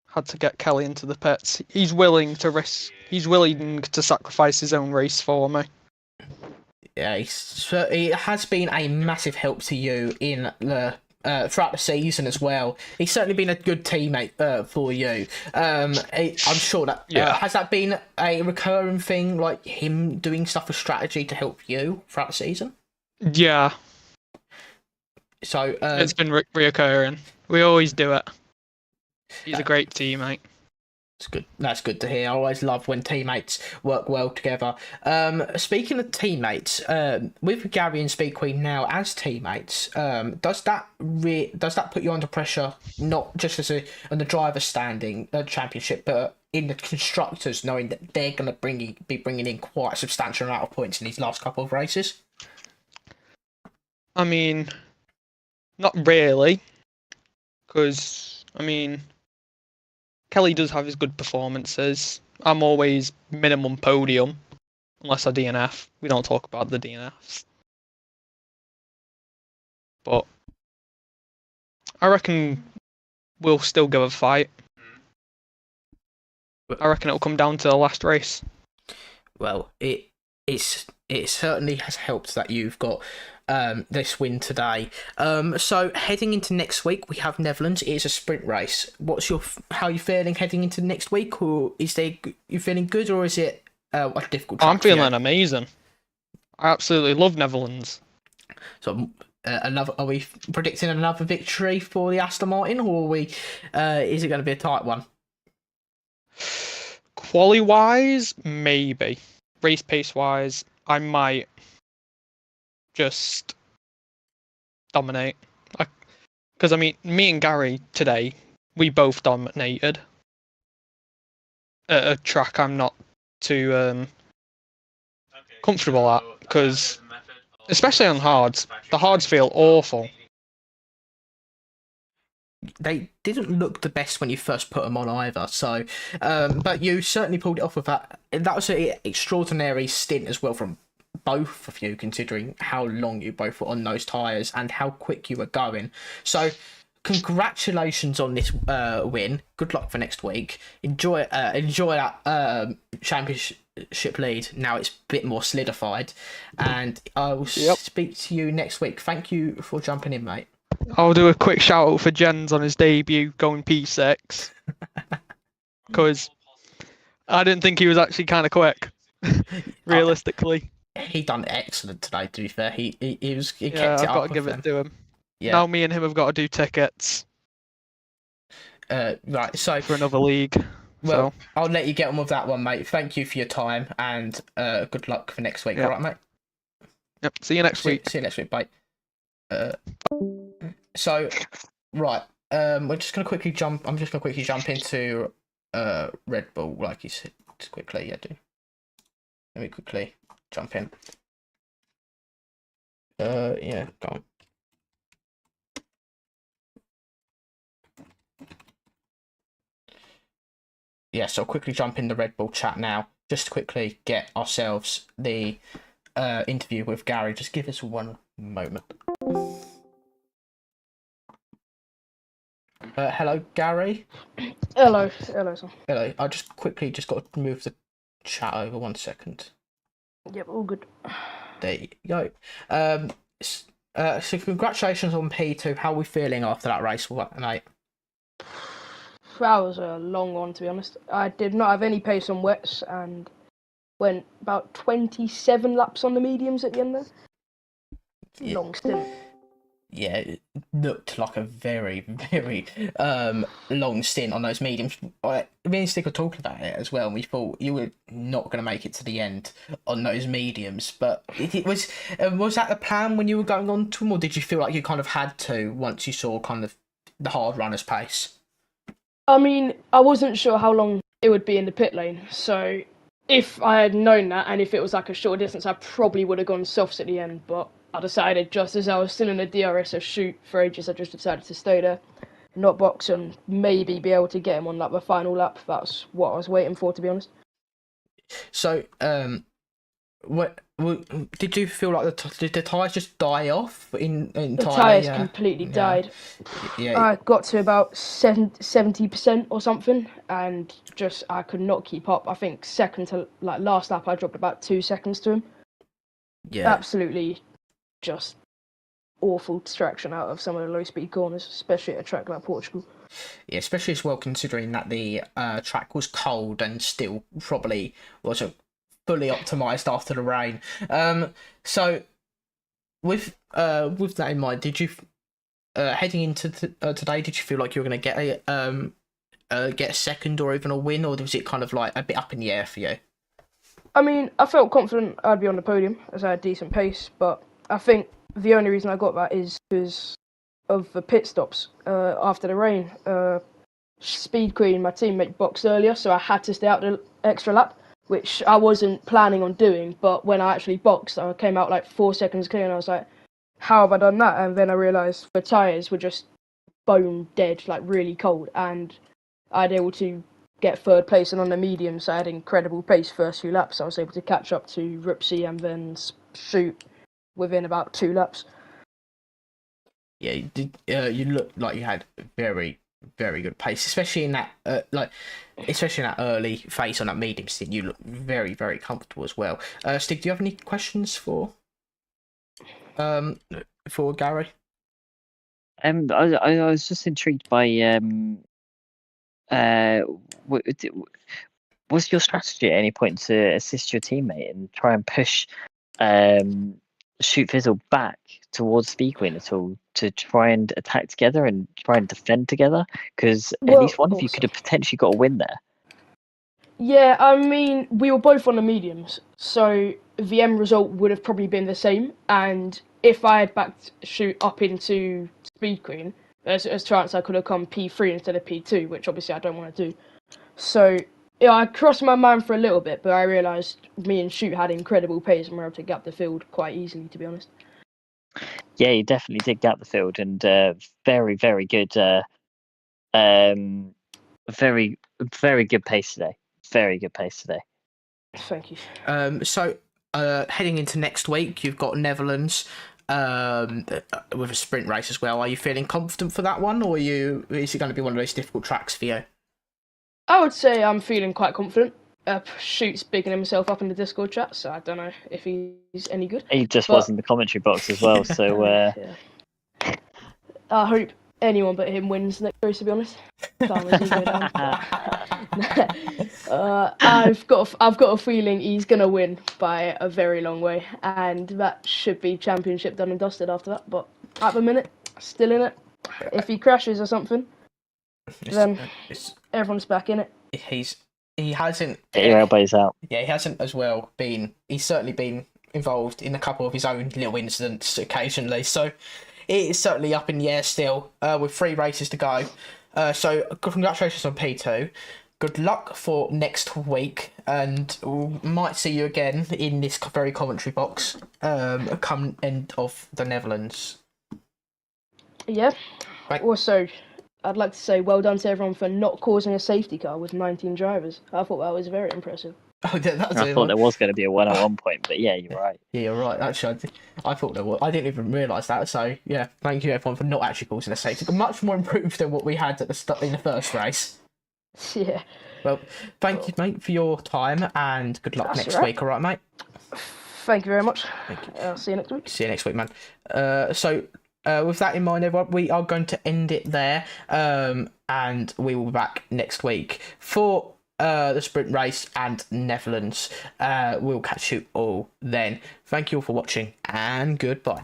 S4: had to get Kelly into the pits. He's willing to risk. He's willing to sacrifice his own race for me. Yeah,
S1: it has been a massive help to you in the throughout the season as well. He's certainly been a good teammate for you. I'm sure that has that been a recurring thing, like him doing stuff with strategy to help you throughout the season.
S4: Yeah.
S1: So
S4: It's been reoccurring. We always do it. He's a great teammate.
S1: It's good. That's good to hear. I always love when teammates work well together. Speaking of teammates, with Gary and Speed Queen now as teammates, does that put you under pressure? Not just on the driver standing championship, but in the constructors, knowing that they're going to be bringing in quite a substantial amount of points in these last couple of races.
S4: I mean, not really, because Kelly does have his good performances. I'm always minimum podium, unless I DNF. We don't talk about the DNFs. But I reckon we'll still give a fight. I reckon it'll come down to the last race.
S1: Well, it certainly has helped that you've got this win today. So heading into next week, we have Netherlands. It is a sprint race. How are you feeling heading into next week? Or you feeling good, or is it a difficult track?
S4: I'm feeling amazing. I absolutely love Netherlands.
S1: So are we predicting another victory for the Aston Martin, or is it going to be a tight one?
S4: Quali wise, maybe. Race pace wise, I might just dominate. Because me and Gary today, we both dominated at a track I'm not too comfortable at, because especially on hards, the hards feel awful.
S1: They didn't look the best when you first put them on either. So, but you certainly pulled it off with that. That was an extraordinary stint as well from both of you, considering how long you both were on those tyres and how quick you were going. So, congratulations on this win. Good luck for next week. Enjoy that championship lead. Now it's a bit more solidified, and I will speak to you next week. Thank you for jumping in, mate.
S4: I'll do a quick shout out for Jens on his debut going P6, because I didn't think he was actually kind of quick. Realistically,
S1: he done excellent today. To be fair, he kept it
S4: I've
S1: up.
S4: got to give it to him.
S1: Yeah.
S4: Now me and him have got to do tickets.
S1: Right. So
S4: for another league.
S1: Well,
S4: so
S1: I'll let you get on with that one, mate. Thank you for your time, and good luck for next week. All right, mate.
S4: Yep. See you next week.
S1: See you next week. Bye. So, right. We're just gonna quickly jump. I'm just gonna quickly jump into Red Bull, like you said. Just quickly, yeah, do. Let me quickly jump in. Yeah, go on. Yeah, so I'll quickly jump in the Red Bull chat now, just to quickly get ourselves the interview with Gary. Just give us one moment. Hello, Gary.
S5: Hello, sir.
S1: Hello. I just got to move the chat over 1 second.
S5: Yep, all good.
S1: There you go. So congratulations on P2. How are we feeling after that race, mate?
S5: That was a long one, to be honest. I did not have any pace on wets and went about 27 laps on the mediums at the end there.
S1: Yeah.
S5: Long stint.
S1: Yeah, it looked like a very, very long stint on those mediums. Me and Stick were talking about it as well, and we thought you were not going to make it to the end on those mediums. But it was that the plan when you were going on to them, or did you feel like you kind of had to once you saw kind of the hard runner's pace?
S5: I mean, I wasn't sure how long it would be in the pit lane, so if I had known that, and if it was like a short distance, I probably would have gone softs at the end, but I decided, just as I was still in the DRS shoot for ages, I just decided to stay there, not box, and maybe be able to get him on like the final lap. That's what I was waiting for, to be honest.
S1: So, did you feel like did the tyres just die off in
S5: The
S1: entirely?
S5: tyres completely died.
S1: Yeah.
S5: I got to about 70% or something, and just I could not keep up. I think second to like last lap, I dropped about 2 seconds to him.
S1: Yeah.
S5: Absolutely, just awful traction out of some of the low speed corners, especially at a track like Portugal.
S1: Yeah, especially as well considering that the track was cold and still probably wasn't fully optimised after the rain. So with that in mind, did you heading into today? Did you feel like you were going to get a second or even a win, or was it kind of like a bit up in the air for you?
S5: I mean, I felt confident I'd be on the podium as I had decent pace, but I think the only reason I got that is because of the pit stops after the rain. Speed Queen, my teammate, boxed earlier, so I had to stay out the extra lap, which I wasn't planning on doing, but when I actually boxed, I came out like 4 seconds clear, and I was like, how have I done that? And then I realised the tyres were just bone dead, like really cold, and I'd able to get third place, and on the medium, so I had incredible pace first few laps. I was able to catch up to Rupsi and then shoot within about 2 laps.
S1: Yeah, you did. You looked like you had very, very good pace, especially in that especially in that early phase on that medium stint. You look very, very comfortable as well. Stig, do you have any questions for Gary?
S2: I was just intrigued by was your strategy at any point to assist your teammate and try and push Shoot Fizzle back towards Speed Queen at all to try and attack together and try and defend together? Because at least one of you could have potentially got a win there.
S5: Yeah, I mean, we were both on the mediums, so the end result would have probably been the same. And if I had backed Shoot up into Speed Queen, there's a chance I could have come P3 instead of P2, which obviously I don't want to do. So yeah, I crossed my mind for a little bit, but I realised me and Shoot had incredible pace and were able to gap the field quite easily, to be honest.
S2: Yeah, you definitely did gap the field, and very, very good, very, very good pace today. Very good pace today.
S5: Thank you.
S1: So heading into next week, you've got Netherlands with a sprint race as well. Are you feeling confident for that one, or is it going to be one of those difficult tracks for you?
S5: I would say I'm feeling quite confident. Shoot's bigging himself up in the Discord chat, so I don't know if he's any good.
S2: He just was in the commentary box as well, so...
S5: Yeah. I hope anyone but him wins next race, to be honest. I've got a feeling he's going to win by a very long way, and that should be championship done and dusted after that, but at the minute, still in it. If he crashes or something, then everyone's back in it.
S1: He hasn't.
S2: Get your elbows out.
S1: Yeah, he hasn't as well been. He's certainly been involved in a couple of his own little incidents occasionally. So it is certainly up in the air still. With 3 races to go. So congratulations on P2. Good luck for next week, and we might see you again in this very commentary box. Come end of the Netherlands.
S5: Yeah.
S1: Right.
S5: Also, I'd like to say well done to everyone for not causing a safety car with 19 drivers. I thought that was very impressive.
S1: Oh,
S2: I thought there was going to be a 1-on-1 point, but yeah, you're right.
S1: Yeah, you're right. Actually, I thought there was. I didn't even realise that. So yeah, thank you everyone for not actually causing a safety. Much more improved than what we had at in the first race.
S5: Yeah.
S1: Well, thank you, mate, for your time, and good luck next week. All right, mate.
S5: Thank you very much.
S1: Thank you.
S5: I'll see you next week.
S1: See you next week, man. With that in mind, everyone, we are going to end it there, and we will be back next week for the sprint race and Netherlands. We'll catch you all then. Thank you all for watching, and goodbye.